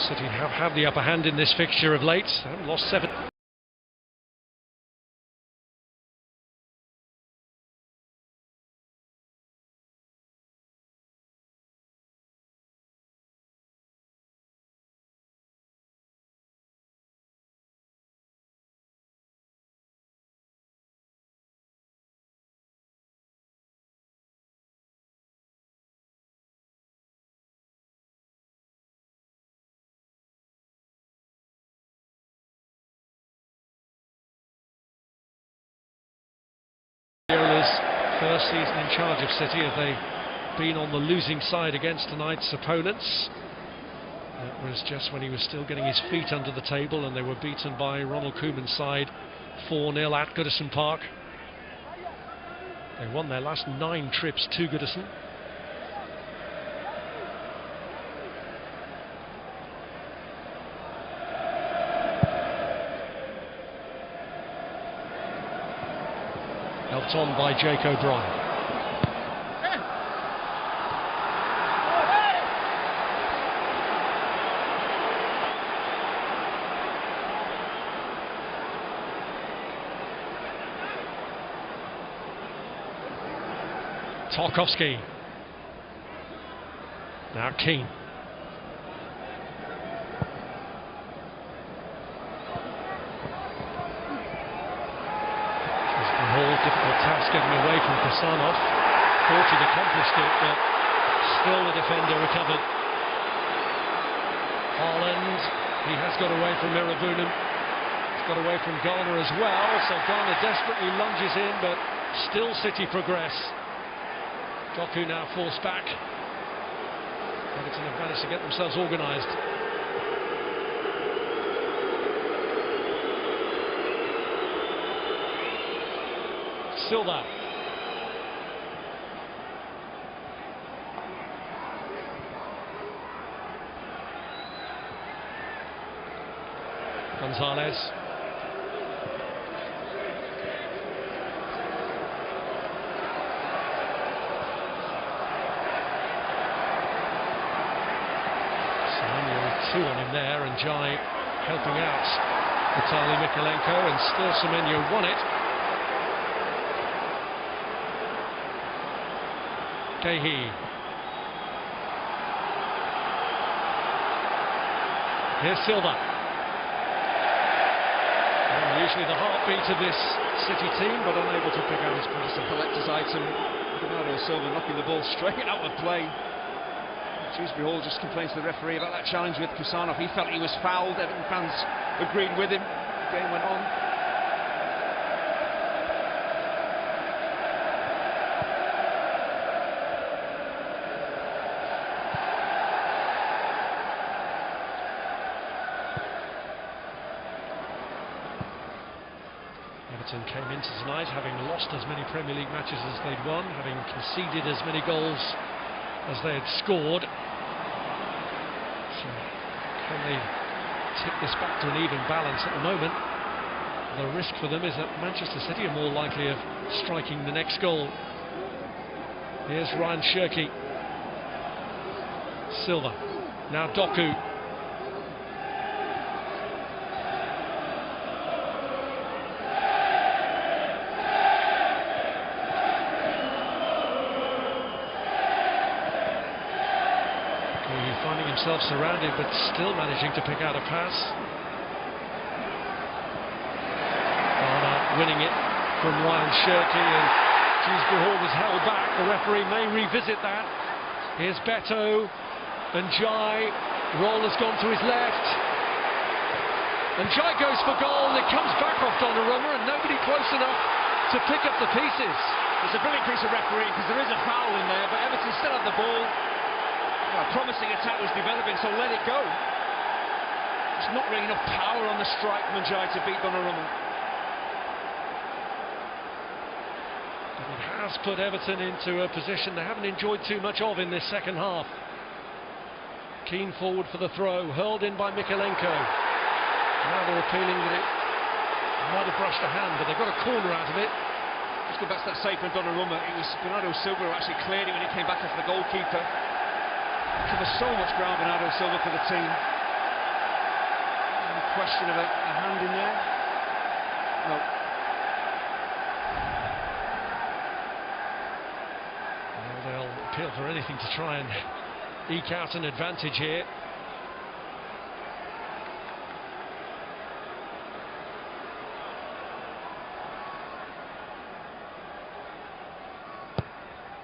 City have had the upper hand in this fixture of late. They haven't lost 7. First season in charge of City, have they been on the losing side against tonight's opponents? It was just when he was still getting his feet under the table, and they were beaten by Ronald Koeman's side 4-0 at Goodison Park. They won their last 9 trips to Goodison. Helped on by Jake O'Brien. Tarkowski. Now Keane. Difficult task getting away from Kusanov. Thought he'd accomplished it, but still the defender recovered. Haaland, he has got away from Mirabunim. He's got away from Ghana as well, so Ghana desperately lunges in, but still City progress. Doku now forced back. Everton have managed to get themselves organised. Silva. Gonzalez. Semenyo 2 on him there, and Jai helping out Vitaly Mikalenko, and still Semenyo won it. Here's Silva. Well, usually the heartbeat of this City team, but unable to pick out his pass. A collector's item. Bernardo Silva knocking the ball straight out of play. Shrewsbury Hall just complains to the referee about that challenge with Kusanov. He felt he was fouled. Everton fans agreed with him. The game went on. Everton came into tonight having lost as many Premier League matches as they'd won, having conceded as many goals as they had scored. So can they tip this back to an even balance? At the moment, the risk for them is that Manchester City are more likely of striking the next goal. Here's Ryan Cherki. Silva. Now Doku. Finding himself surrounded, but still managing to pick out a pass. Winning it from Ryan Cherki, and Shrewsbury Hall was held back. The referee may revisit that. Here's Beto and Jai. Roll has gone to his left, and Jai goes for goal, and it comes back off Donnarumma, and nobody close enough to pick up the pieces. It's a brilliant piece of refereeing, because there is a foul in there, but Everton still have the ball. A promising attack was developing, so let it go. There's not really enough power on the strike from Jai to beat Donnarumma. It has put Everton into a position they haven't enjoyed too much of in this second half. Keane forward for the throw, hurled in by Mikalenko. Now they're appealing that it might have brushed a hand, but they've got a corner out of it. Just go back to that save from Donnarumma. It was Bernardo Silva who actually cleared it when he came back after the goalkeeper. Covers so much ground, Bernardo Silva, for the team. Any question of a hand in there? No. Well, they'll appeal for anything to try and eke out an advantage here.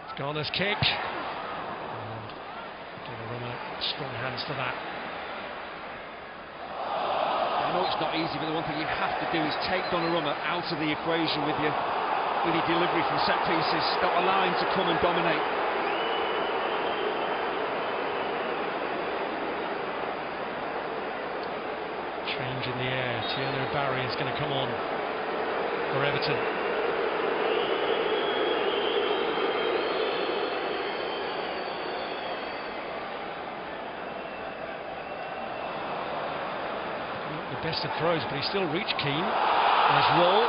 It's Garner's kick. And Donnarumma, strong hands to that. I know it's not easy, but the one thing you have to do is take Donnarumma out of the equation with your delivery from set pieces. Don't allow him to come and dominate. Change in the air. Thierry Barry is going to come on for Everton. Not the best of throws, but he still reached Keane. Nice roll.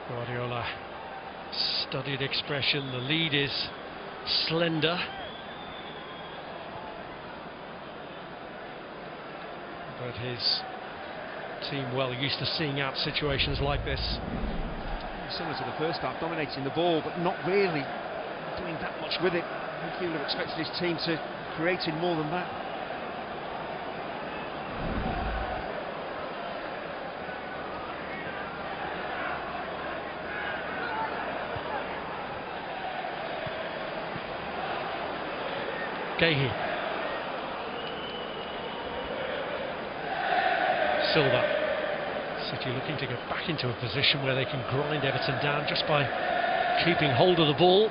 Guardiola, studied expression. The lead is slender, but his team well used to seeing out situations like this. Similar to the first half, dominating the ball, but not really doing that much with it. I think he would have expected his team to create more than that. Gahey. Silva. City looking to get back into a position where they can grind Everton down just by keeping hold of the ball.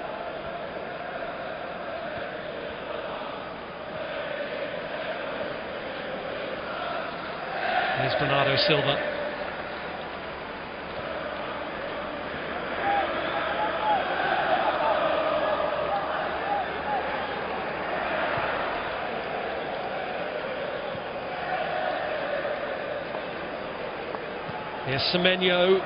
Here's Bernardo Silva. Here's Semenyo.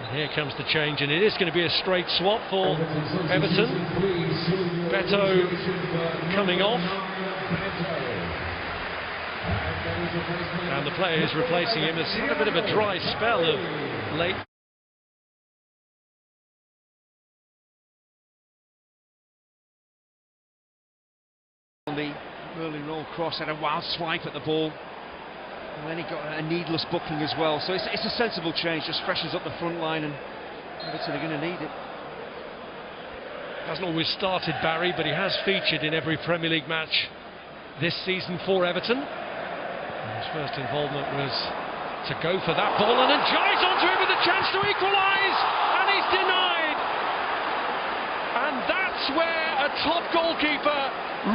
And here comes the change, and it is going to be a straight swap for Everton. Beto coming off. And the player who's replacing him has had a bit of a dry spell of late. The early roll cross had a wild swipe at the ball, and then he got a needless booking as well. So it's a sensible change, just freshens up the front line, and Everton are going to need it. Hasn't always started, Barry, but he has featured in every Premier League match this season for Everton. And his first involvement was to go for that ball, and then Njai's onto it with a chance to equalise, and he's denied. And that's where a top goalkeeper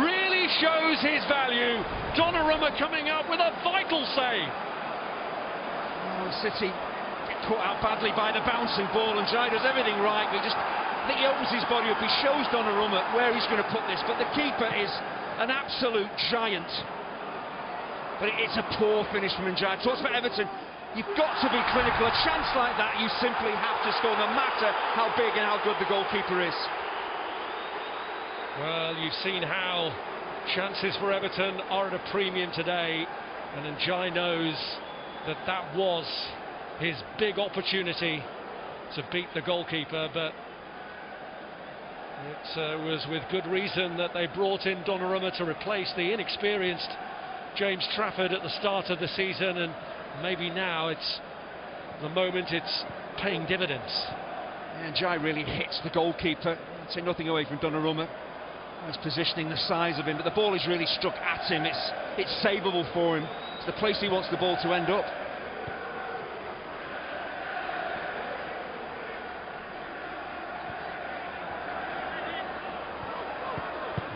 really shows his value. Donnarumma coming up with a vital save. Oh, City get caught out badly by the bouncing ball, and Njai does everything right. I think he opens his body up, he shows Donnarumma where he's going to put this, but the keeper is an absolute giant. But it's a poor finish from Njai. Talks about Everton, you've got to be clinical. A chance like that, you simply have to score, no matter how big and how good the goalkeeper is. Well, you've seen how chances for Everton are at a premium today, and Njai knows that that was his big opportunity to beat the goalkeeper, but it was with good reason that they brought in Donnarumma to replace the inexperienced James Trafford at the start of the season, and maybe now it's the moment it's paying dividends. And Jai really hits the goalkeeper. I'd say nothing away from Donnarumma. He's positioning the size of him, but the ball is really struck at him. It's savable for him. It's the place he wants the ball to end up.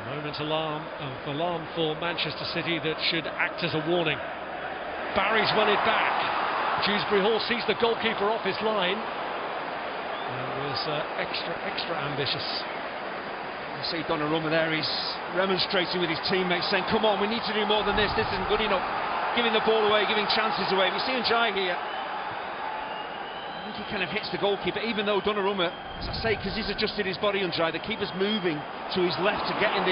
Moment of alarm for Manchester City that should act as a warning. Barry's won it back. Dewsbury Hall sees the goalkeeper off his line and was extra ambitious. You see Donnarumma there, he's remonstrating with his teammates, saying, come on, we need to do more than this isn't good enough. Giving the ball away, giving chances away. We're seeing Jai here. I think he kind of hits the goalkeeper, even though Donnarumma, as I say, because he's adjusted his body on Jai, the keeper's moving to his left to get in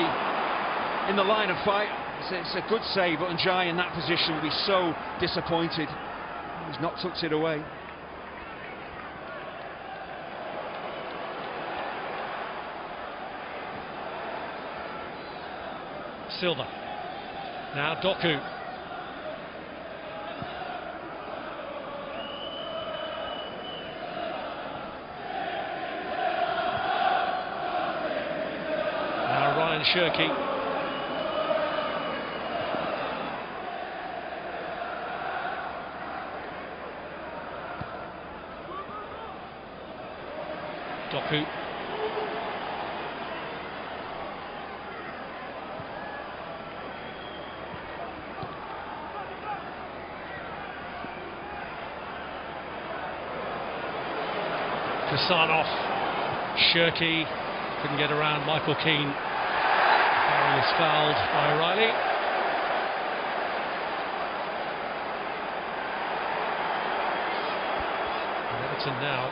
the line of fire. It's a good save, but Jai in that position will be so disappointed. He's not tucked it away. Silva. Now Doku. Now Ryan Shirky. Doku. Kasanov, Shirky couldn't get around Michael Keane. Barry is fouled by O'Reilly. And Everton now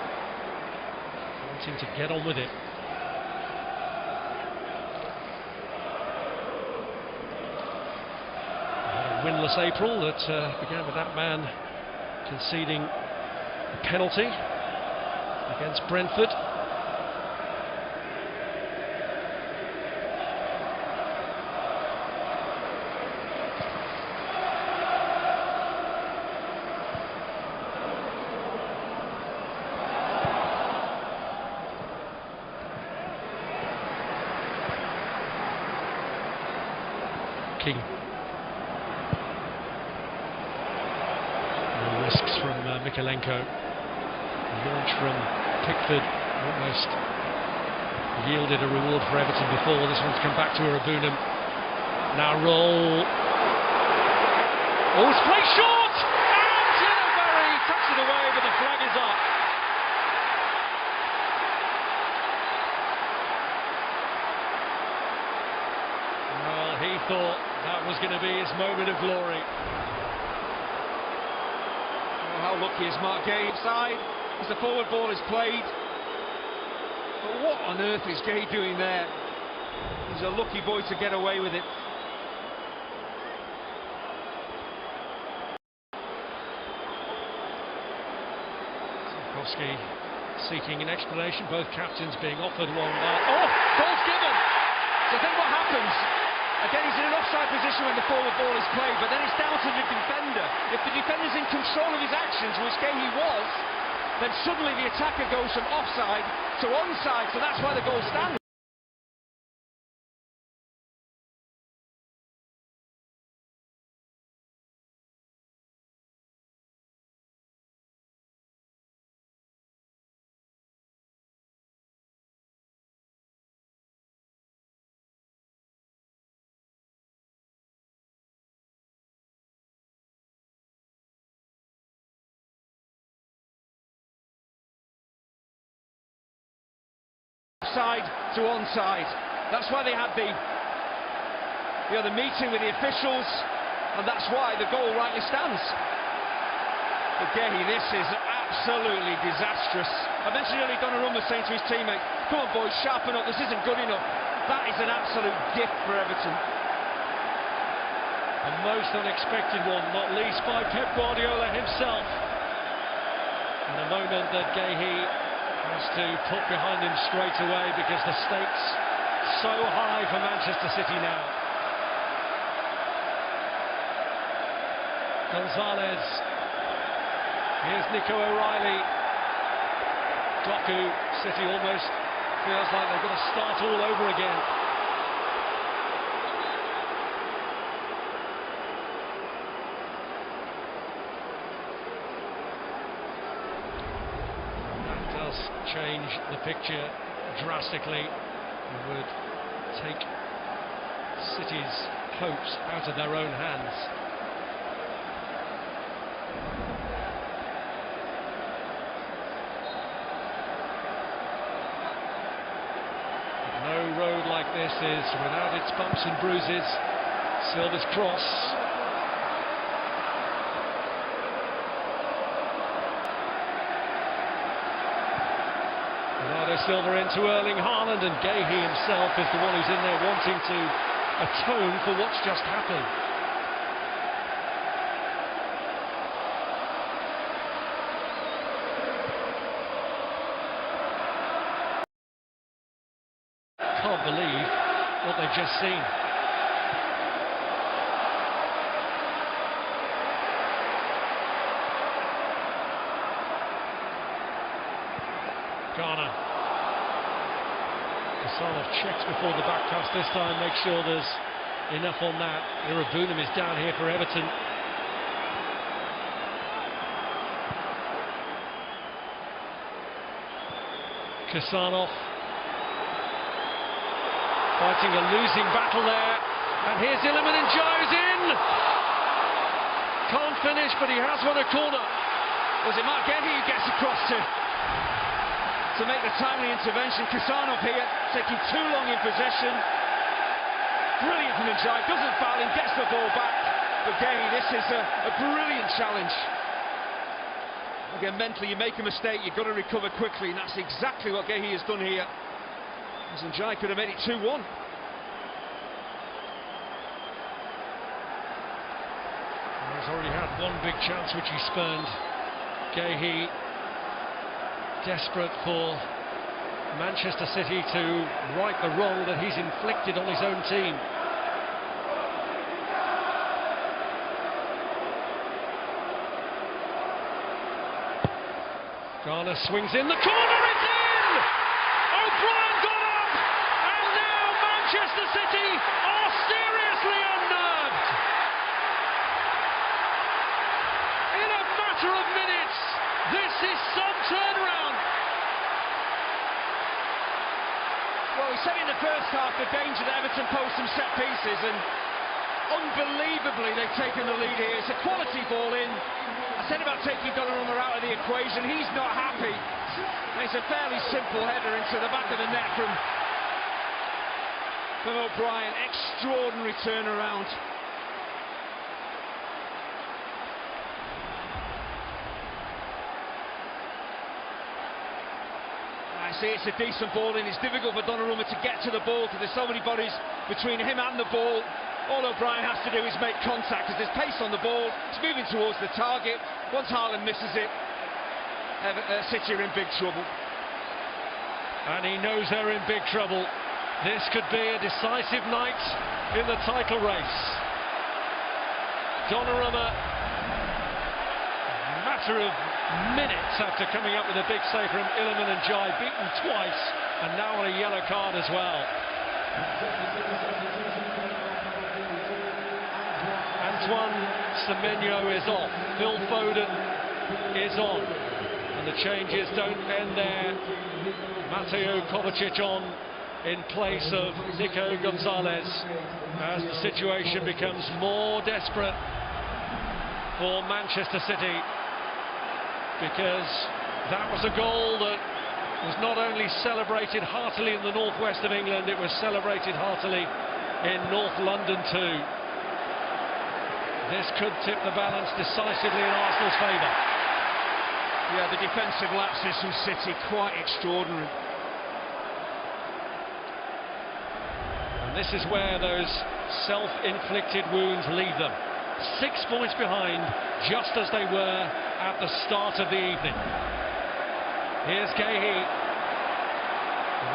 wanting to get on with it. A winless April that began with that man conceding a penalty against Brentford. King. No risks from Mikalenko. Launch from Pickford almost yielded a reward for Everton before. This one's come back to Arabunum. Now roll. Oh, it's played short! And Barry tucks it away, but the flag is up. Well, he thought that was going to be his moment of glory. Oh, how lucky is Mark Gay inside? As the forward ball is played. But what on earth is Gay doing there? He's a lucky boy to get away with it. Tarkowski seeking an explanation, both captains being offered one. Oh, goal's given! So think what happens. Again, he's in an offside position when the forward ball is played, but then it's down to the defender. If the defender's in control of his actions, which Gay he was, then suddenly the attacker goes from offside to onside, so that's why the goal stands. Side to onside. That's why they had the meeting with the officials, and that's why the goal rightly stands. But Gay, this is absolutely disastrous. I mentioned earlier Donnarumma saying to his teammates, come on boys, sharpen up, this isn't good enough. That is an absolute gift for Everton. A most unexpected one, not least by Pep Guardiola himself. In a moment that Gay has to put behind him straight away because the stakes so high for Manchester City now. Gonzalez Here's Nico O'Reilly. Doku, City almost feels like they've got to start all over again. That does change the picture drastically. It would take City's hopes out of their own hands. No road like this is without its bumps and bruises. Silva's cross. Bernardo Silva into Erling Haaland, and Gahey himself is the one who's in there wanting to atone for what's just happened. Can't believe what they've just seen. Ghana. Kassanov checks before the back pass this time, make sure there's enough on that. Irabunam is down here for Everton. Kassanov fighting a losing battle there, and here's Iliman Ndiaye's in. Can't finish, but he has won a corner. Was it Mark Gahey who gets across to make the timely intervention? Kassanov here taking too long in possession. Brilliant from Ndiaye, doesn't foul him, gets the ball back. But Gahey, this is a brilliant challenge. Again, mentally you make a mistake, you've got to recover quickly, and that's exactly what Gahey has done here. As Ndiaye could have made it 2-1. He's already had one big chance which he spurned. Gahey desperate for Manchester City to right the wrong that he's inflicted on his own team. Ghana swings in the corner, it's in! O'Brien got up, and now Manchester City are seriously unnerved. In a matter of minutes, this is some turnaround. Well, we said in the first half the danger that Everton posed some set pieces, and unbelievably they've taken the lead here. It's a quality ball in. I said about taking Donnarumma out of the equation, he's not happy. And it's a fairly simple header into the back of the net from O'Brien. Extraordinary turnaround. I see it's a decent ball in. It's difficult for Donnarumma to get to the ball because there's so many bodies between him and the ball. All O'Brien has to do is make contact because there's pace on the ball. It's moving towards the target. Once Haaland misses it, City are in big trouble. And he knows they're in big trouble. This could be a decisive night in the title race. Donnarumma, a matter of minutes after coming up with a big save from Iliman Ndiaye, beaten twice, and now on a yellow card as well. Antoine Semenyo is off, Phil Foden is on, and the changes don't end there. Mateo Kovacic on in place of Nico Gonzalez as the situation becomes more desperate for Manchester City, because that was a goal that was not only celebrated heartily in the northwest of England, it was celebrated heartily in North London too. This could tip the balance decisively in Arsenal's favour. Yeah, the defensive lapses from City, quite extraordinary. And this is where those self-inflicted wounds leave them. 6 points behind, just as they were at the start of the evening. Here's Gahey.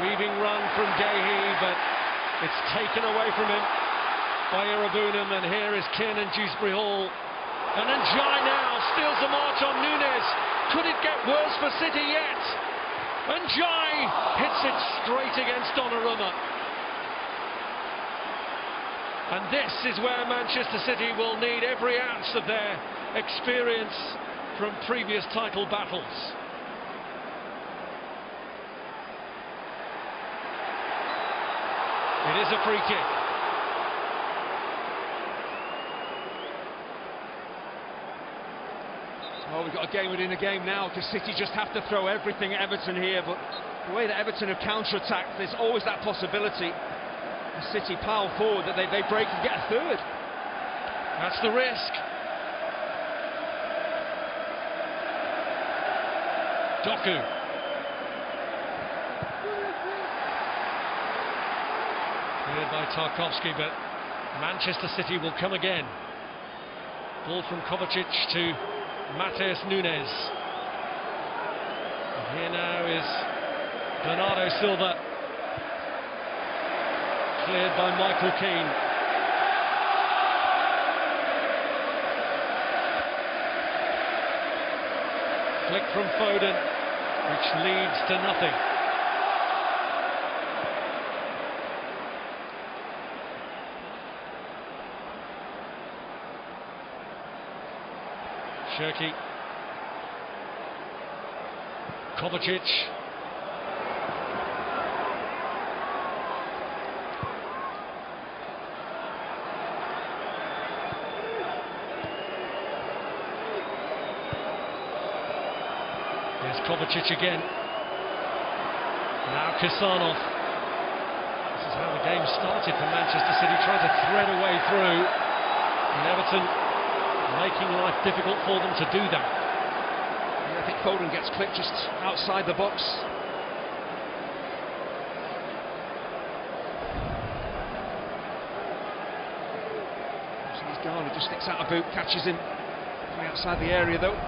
Weaving run from Gahey, but it's taken away from him by Irabunam, and here is Kin and Dewsbury Hall And Njai now steals the march on Nunes. Could it get worse for City yet? Njai hits it straight against Donnarumma. And this is where Manchester City will need every ounce of their experience from previous title battles. It is a free kick. Well, we've got a game within a game now, because City just have to throw everything at Everton here, but the way that Everton have counter-attacked, there's always that possibility. City pile forward, that they break and get a third. That's the risk. Doku. Cleared by Tarkowski, but Manchester City will come again. Ball from Kovacic to Matheus Nunes. And here now is Bernardo Silva. Cleared by Michael Keane. Flick from Foden, which leads to nothing. Shirky. Kovacic. Here's Kovacic again. Now Kisanov. This is how the game started for Manchester City, trying to thread a way through. And Everton making life difficult for them to do that. Yeah, I think Foden gets clipped just outside the box. He's gone, he just sticks out a boot, catches him from outside the area though.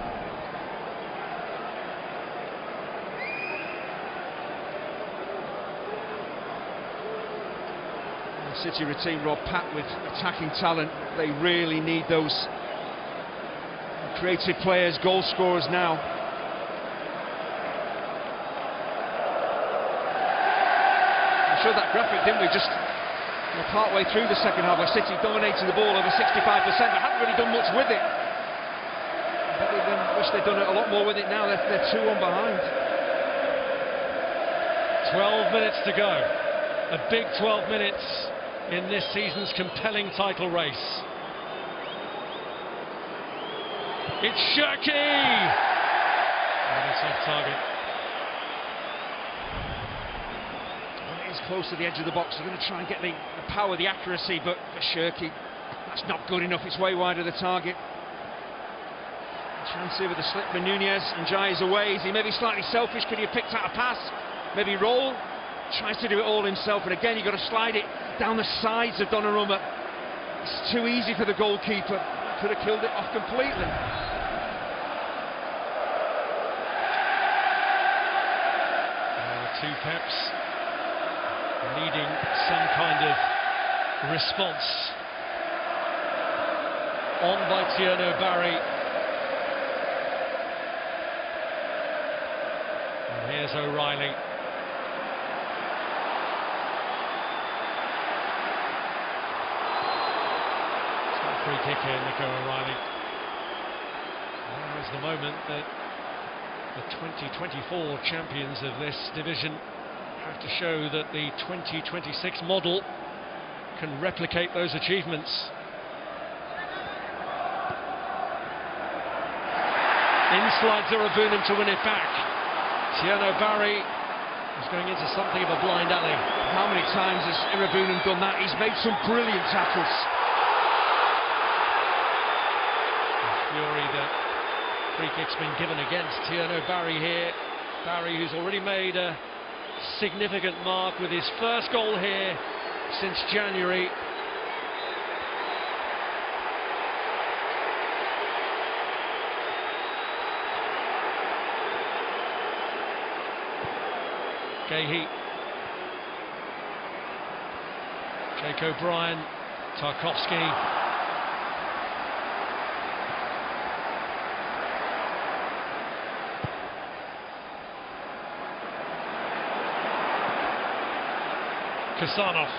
City routine, Rob, packed with attacking talent. They really need those creative players, goal scorers now. We showed that graphic, didn't we, just part way through the second half, where City dominating the ball over 65%, but hadn't really done much with it. But they wish they'd done a lot more with it now. They're 2-1 behind. 12 minutes to go. A big 12 minutes in this season's compelling title race. It's Shirky! And it's off target. Well, it is close to the edge of the box. They're going to try and get the power, the accuracy, but for Shirky, that's not good enough. It's way wide of the target. Chance here with the slip for Nunez, and Jai is away. Is he maybe slightly selfish? Could he have picked out a pass? Maybe roll? Tries to do it all himself, and again you've got to slide it down the sides of Donnarumma. It's too easy for the goalkeeper. Could have killed it off completely. Two Peps needing some kind of response. On by Tierno Barry. And here's O'Reilly. Free kick here, Nico O'Reilly. Now is the moment that the 2024 champions of this division have to show that the 2026 model can replicate those achievements. In slides Irabunum to win it back. Tierno Barry is going into something of a blind alley. How many times has Irabunum done that? He's made some brilliant tackles. Fury, the free kick's been given against Tierno Barry here. Barry, who's already made a significant mark with his first goal here since January. Gahey. Jake O'Brien. Tarkowski. Kasanov.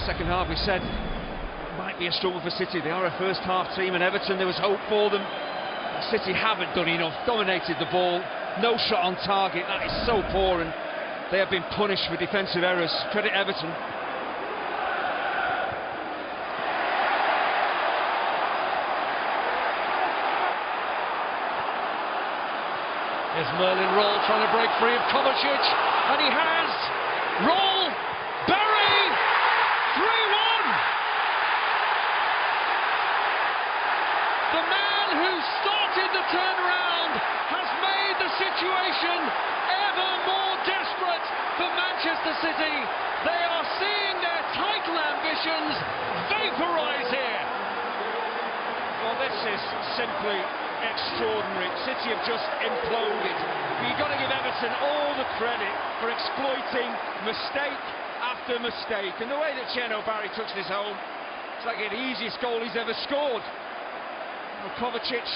Second half, we said, might be a struggle for City. They are a first half team, and Everton, there was hope for them. City haven't done enough, dominated the ball, no shot on target. That is so poor, and they have been punished for defensive errors. Credit Everton. Here's Merlin Roll trying to break free of Kovacic, and he has. Roll, Berry, 3-1. The man who started the turnaround has made the situation ever more desperate for Manchester City. They are seeing their title ambitions vaporise here. Well, this is simply extraordinary. City have just imploded. You've got to give Everton all the credit for exploiting mistake after mistake. And the way that Cheno Barry touched his home, it's like the easiest goal he's ever scored. Well, Kovacic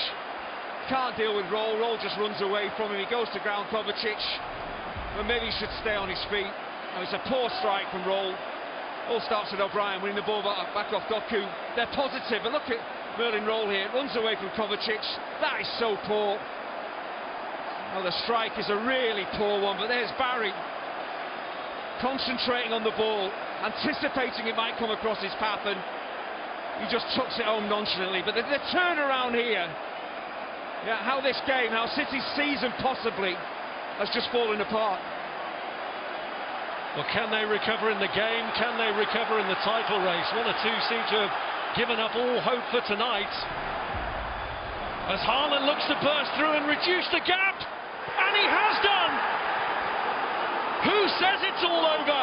can't deal with Roll. Roll just runs away from him. He goes to ground, Kovacic. But maybe he should stay on his feet. Now, it's a poor strike from Roll. All starts with O'Brien winning the ball back off Doku. They're positive, but look at Merlin Roll here. Runs away from Kovacic. That is so poor. Well, the strike is a really poor one, but there's Barry concentrating on the ball, anticipating it might come across his path, and he just tucks it home nonchalantly. But the turnaround here, yeah, how this game, how City's season possibly has just fallen apart. Well, can they recover in the game? Can they recover in the title race? One or two seem to have given up all hope for tonight. As Haaland looks to burst through and reduce the gap, and he has done! Who says it's all over?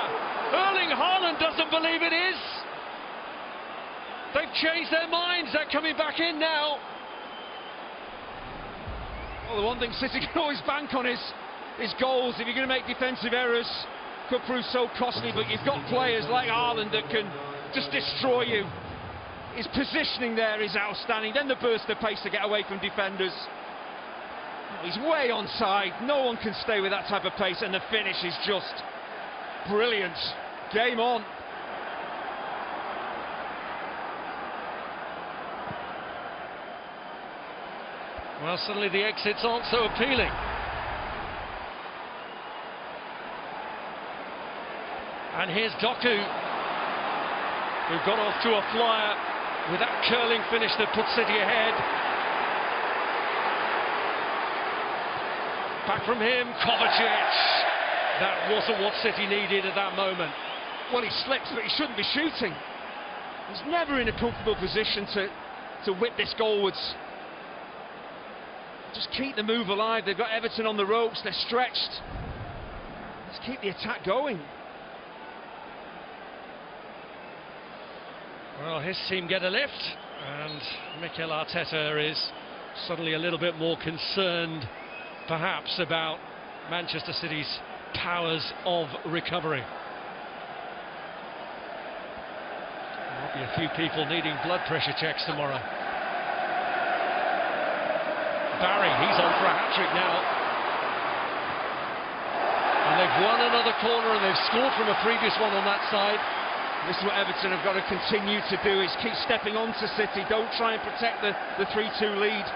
Erling Haaland doesn't believe it is. They've changed their minds, they're coming back in now. Well, the one thing City can always bank on is goals. If you're going to make defensive errors, could prove so costly, but you've got players like Haaland that can just destroy you. His positioning there is outstanding. Then the burst of pace to get away from defenders. He's way onside. No one can stay with that type of pace, and the finish is just brilliant. Game on. Well, suddenly the exits aren't so appealing. And here's Doku, who got off to a flyer with that curling finish that put City ahead. Back from him, Kovacic. That wasn't what City needed at that moment. Well, he slips, but he shouldn't be shooting. He's never in a comfortable position to whip this goalwards. Just keep the move alive. They've got Everton on the ropes. They're stretched. Let's keep the attack going. Well, his team get a lift, and Mikel Arteta is suddenly a little bit more concerned, perhaps, about Manchester City's powers of recovery. There'll be a few people needing blood pressure checks tomorrow. Barry, he's on for a hat-trick now. And they've won another corner, and they've scored from a previous one on that side. This is what Everton have got to continue to do, is keep stepping onto City. Don't try and protect the 3-2 lead.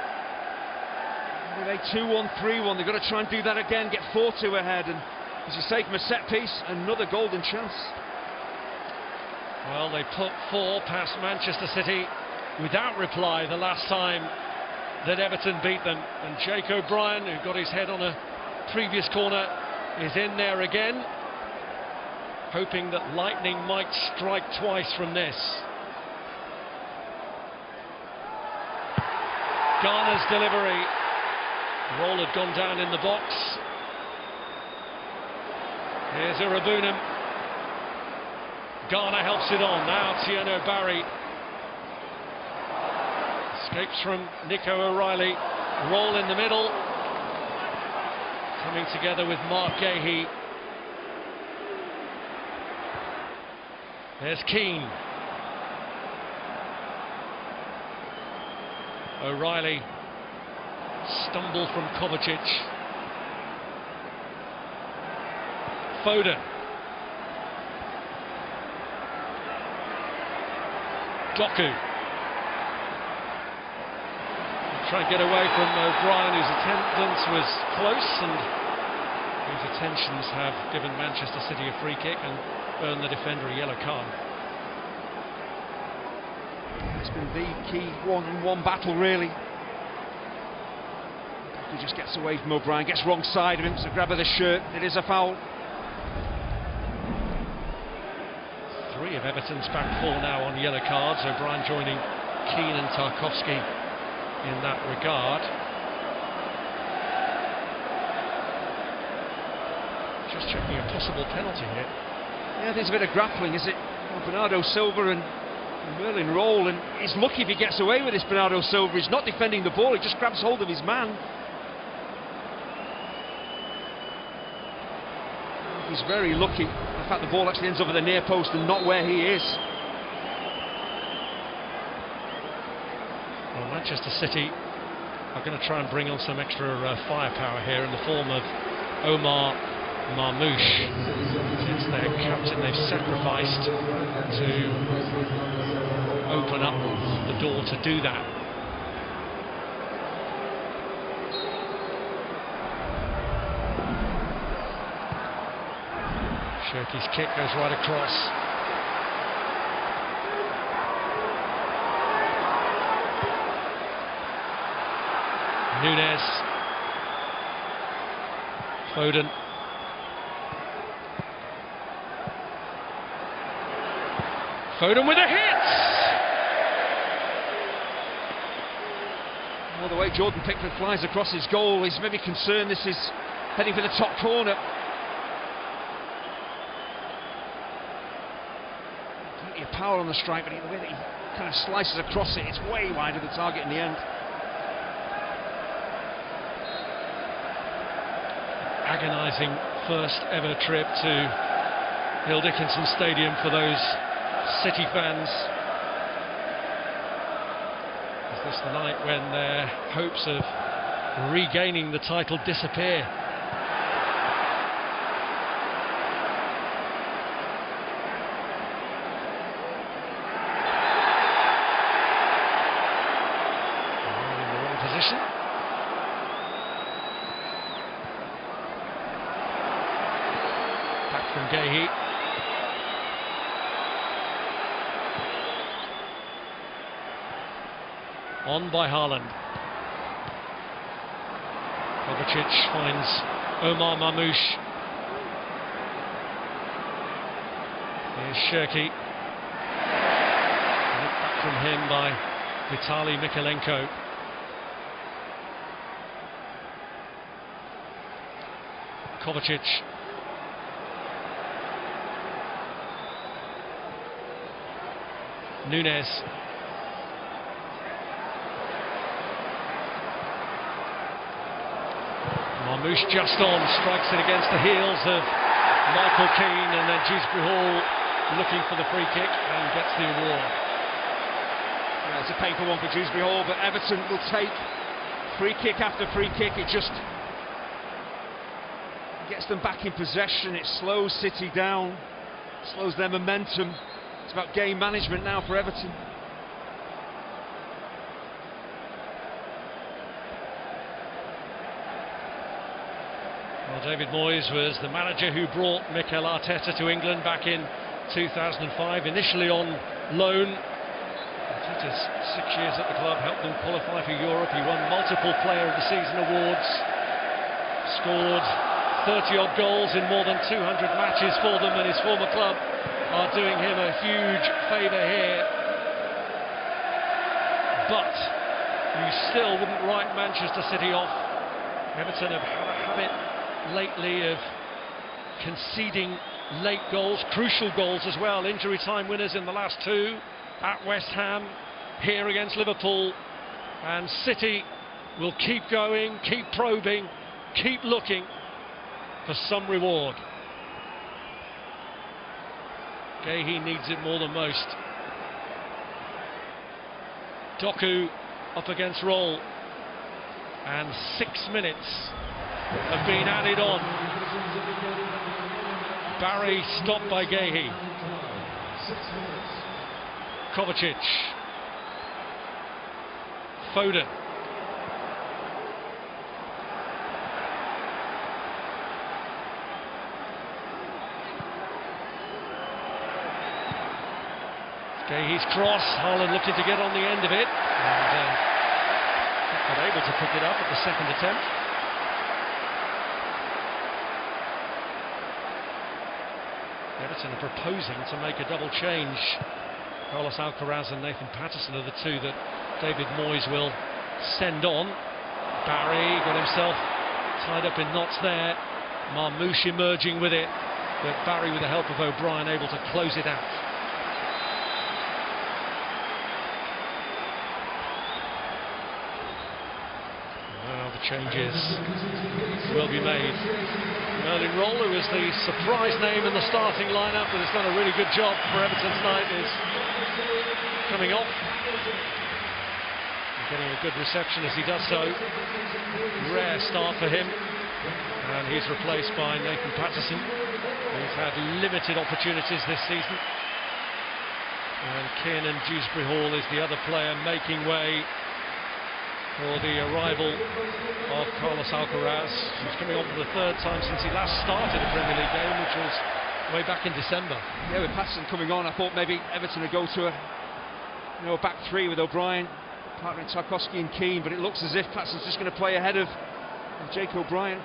They made 2-1, 3-1. They've got to try and do that again, get 4-2 ahead. And as you say, from a set piece, another golden chance. Well, they put 4 past Manchester City without reply the last time that Everton beat them. And Jake O'Brien, who got his head on a previous corner, is in there again, hoping that lightning might strike twice from this. Garner's delivery. Roll had gone down in the box. Here's Irabunam. Garner helps it on. Now Tieno Barry. Escapes from Nico O'Reilly. Roll in the middle. Coming together with Mark Gahey. There's Keane. O'Reilly. Stumble from Kovacic. Foden. Doku. Try and get away from O'Brien, whose attendance was close, and whose attentions have given Manchester City a free kick and earned the defender a yellow card. It's been the key one-on-one battle, really. He just gets away from O'Brien, gets wrong side of him, so grab of the shirt. It is a foul. 3 of Everton's back 4 now on yellow cards. O'Brien joining Keane and Tarkowski in that regard. Just checking a possible penalty here. Yeah, there's a bit of grappling, is it? Well, Bernardo Silva and Merlin roll, and he's lucky if he gets away with this. Bernardo Silva, he's not defending the ball, he just grabs hold of his man. He's very lucky. The fact the ball actually ends up at the near post and not where he is. Well, Manchester City are going to try and bring on some extra firepower here in the form of Omar Marmoush. It's their captain they've sacrificed to open up the door to do that. Shirky's kick goes right across. Nunes. Foden. Foden with a hit! Well, the way Jordan Pickford flies across his goal, he's maybe concerned this is heading for the top corner. Plenty of power on the strike, but the way that he kind of slices across it, it's way wide of the target in the end. Agonising first ever trip to Hill Dickinson Stadium for those City fans. Is this the night when their hopes of regaining the title disappear? In the wrong position. Back from Gahey. On by Haaland. Kovacic finds Omar Marmoush. Here's Shirky. Look back from him by Vitaly Mikalenko. Kovacic. Nunes. Marmoush just on, strikes it against the heels of Michael Keane, and then Dewsbury Hall looking for the free kick and gets the award. Yeah, it's a painful one for Dewsbury Hall, but Everton will take free kick after free kick. It just gets them back in possession. It slows City down, slows their momentum. It's about game management now for Everton. Well, David Moyes was the manager who brought Mikel Arteta to England back in 2005, initially on loan. Arteta's 6 years at the club helped them qualify for Europe. He won multiple Player of the Season awards, scored 30-odd goals in more than 200 matches for them, and his former club are doing him a huge favour here. But you still wouldn't write Manchester City off. Everton have had a habit lately of conceding late goals, crucial goals as well, injury time winners in the last 2 at West Ham, here against Liverpool, and City will keep going, keep probing, keep looking for some reward. Gahey needs it more than most. Doku up against Roll, and 6 minutes have been added on. Barry stopped by Gahey. Kovacic. Foden. Gayhe's cross, Haaland looking to get on the end of it, and not able to pick it up at the second attempt. Everton are proposing to make a double change. Carlos Alcaraz and Nathan Patterson are the two that David Moyes will send on. Barry got himself tied up in knots there. Marmouche emerging with it, but Barry, with the help of O'Brien, able to close it out. Changes will be made. Merlin Roller was the surprise name in the starting lineup, but has done a really good job for Everton tonight. Is coming off and getting a good reception as he does so. Rare start for him, and he's replaced by Nathan Patterson, who's had limited opportunities this season. And Kiernan Dewsbury Hall is the other player making way for the arrival of Carlos Alcaraz, who's coming on for the third time since he last started a Premier League game, which was way back in December. Yeah, with Patterson coming on, I thought maybe Everton would go to a back three with O'Brien, partnering Tarkowski and Keane, but it looks as if Patterson's just going to play ahead of Jake O'Brien.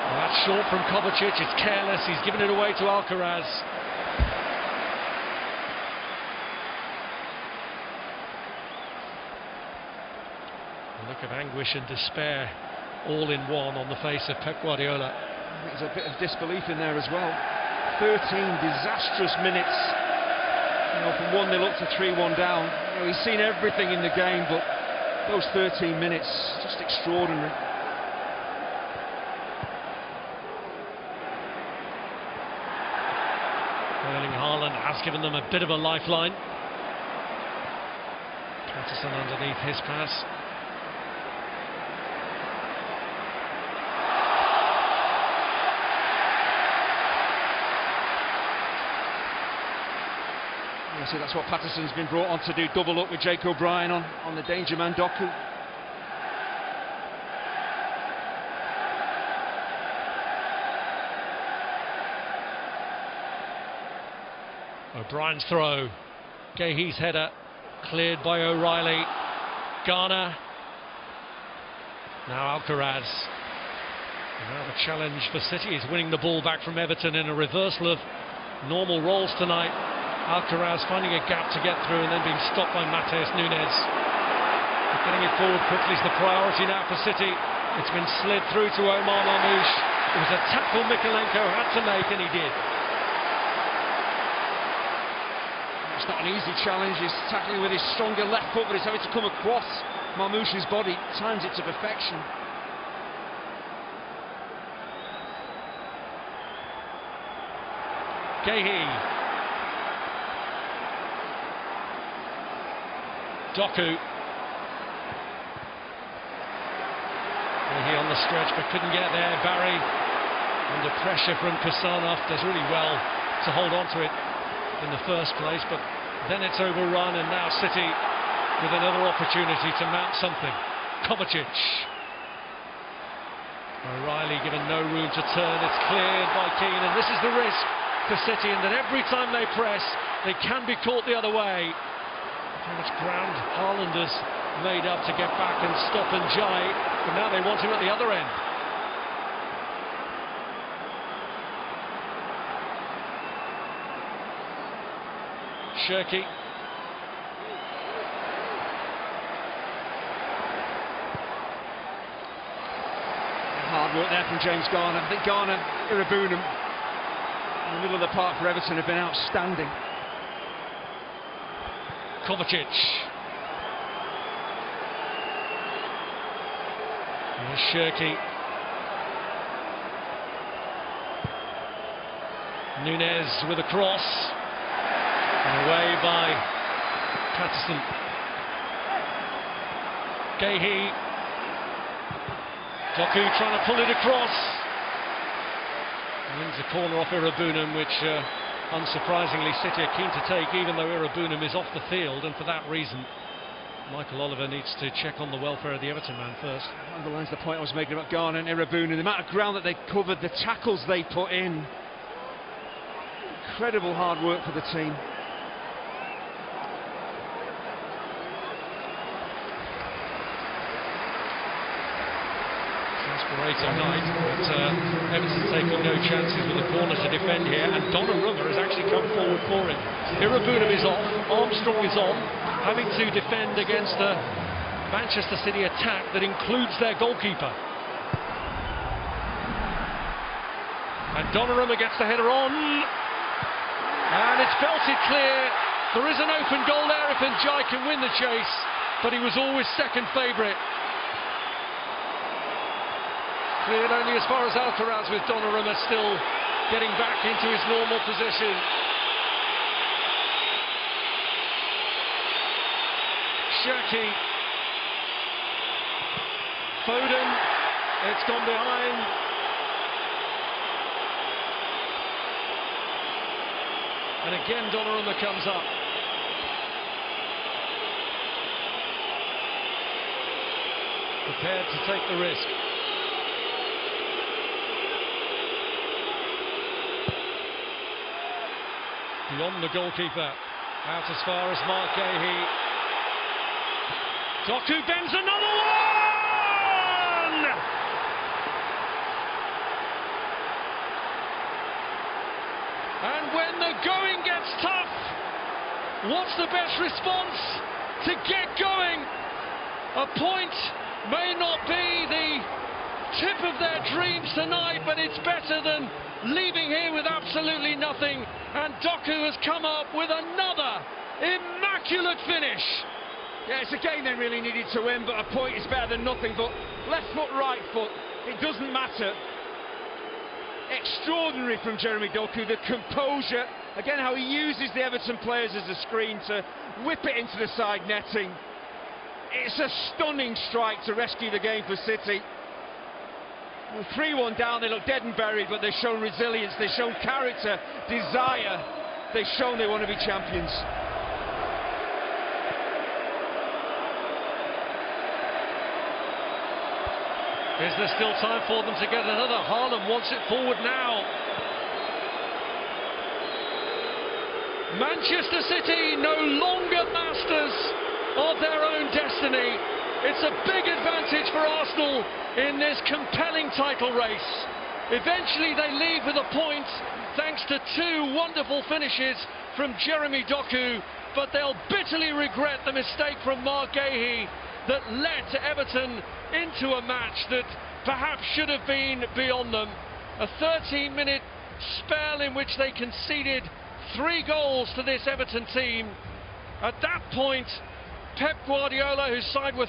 Well, that's short from Kovacic, it's careless, he's given it away to Alcaraz. Look of anguish and despair all in one on the face of Pep Guardiola. There's a bit of disbelief in there as well. 13 disastrous minutes. From 1-0 up to 3-1 down. He's seen everything in the game, but those 13 minutes, just extraordinary. Erling Haaland has given them a bit of a lifeline. Patterson underneath his pass. So that's what Patterson's been brought on to do, double up with Jake O'Brien on the danger man Doku. O'Brien's throw, Gayhe's header, cleared by O'Reilly. Garner, now Alcaraz. Now the challenge for City is winning the ball back from Everton in a reversal of normal roles tonight. Alcaraz finding a gap to get through and then being stopped by Matheus Nunes. Getting it forward quickly is the priority now for City. It's been slid through to Omar Marmouche. It was a tackle Mykolenko had to make, and he did. It's not an easy challenge. He's tackling with his stronger left foot, but he's having to come across Marmouche's body. Times it to perfection. Gayhe. Doku. He on the stretch but couldn't get there. Barry under pressure from Kasanov does really well to hold on to it in the first place, but then it's overrun, and now City with another opportunity to mount something. Kovacic. O'Reilly given no room to turn. It's cleared by Keane, and this is the risk for City, and that every time they press they can be caught the other way. How much ground Haaland has made up to get back and stop and Jai, but now they want him at the other end. Shirky. Hard work there from James Garner. I think Garner, Irabunum in the middle of the park for Everton have been outstanding. Kovacic. Here's Shirky. Nunes with a cross. And away by Patterson. Gayhe. Doku trying to pull it across. Wins a corner off Irabunum, which unsurprisingly, City are keen to take, even though Irabunum is off the field, and for that reason, Michael Oliver needs to check on the welfare of the Everton man first. Underlines the point I was making about Garner and Irabunum, the amount of ground that they covered, the tackles they put in. Incredible hard work for the team. Desperate night, but Everton taking no chances with a corner to defend here, and Donnarumma has actually come forward for it. Irabunum is off, Armstrong is on, having to defend against a Manchester City attack that includes their goalkeeper. And Donnarumma gets the header on, and it's belted clear. There is an open goal there if Njai can win the chase, but he was always second favourite. Cleared only as far as Alcaraz, with Donnarumma still getting back into his normal position. Shaki. Foden. It's gone behind. And again Donnarumma comes up. Prepared to take the risk. Beyond the goalkeeper, out as far as Mark Gahey. Doku bends another one! And when the going gets tough, what's the best response? To get going. A point may not be the tip of their dreams tonight, but it's better than leaving here with absolutely nothing. And Doku has come up with another immaculate finish. Yeah, it's a game they really needed to win, but a point is better than nothing. But left foot, right foot, it doesn't matter. Extraordinary from Jeremy Doku, the composure. Again, how he uses the Everton players as a screen to whip it into the side netting. It's a stunning strike to rescue the game for City. 3-1 down, they look dead and buried, but they've shown resilience, they've shown character, desire. They've shown they want to be champions. Is there still time for them to get another? Haaland wants it forward now. Manchester City no longer masters of their own destiny. It's a big advantage for Arsenal in this compelling title race. Eventually they leave with a point thanks to two wonderful finishes from Jeremy Doku, but they'll bitterly regret the mistake from Mark Gahey that led to Everton into a match that perhaps should have been beyond them. A 13-minute spell in which they conceded 3 goals to this Everton team. At that point, Pep Guardiola, whose side were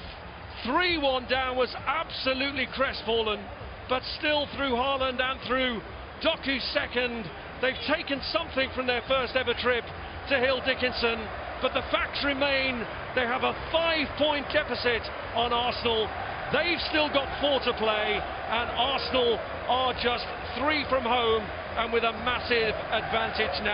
3-1 down, was absolutely crestfallen, but still through Haaland and through Doku's second, they've taken something from their first ever trip to Hill Dickinson, but the facts remain. They have a 5-point deficit on Arsenal. They've still got 4 to play, and Arsenal are just 3 from home and with a massive advantage now.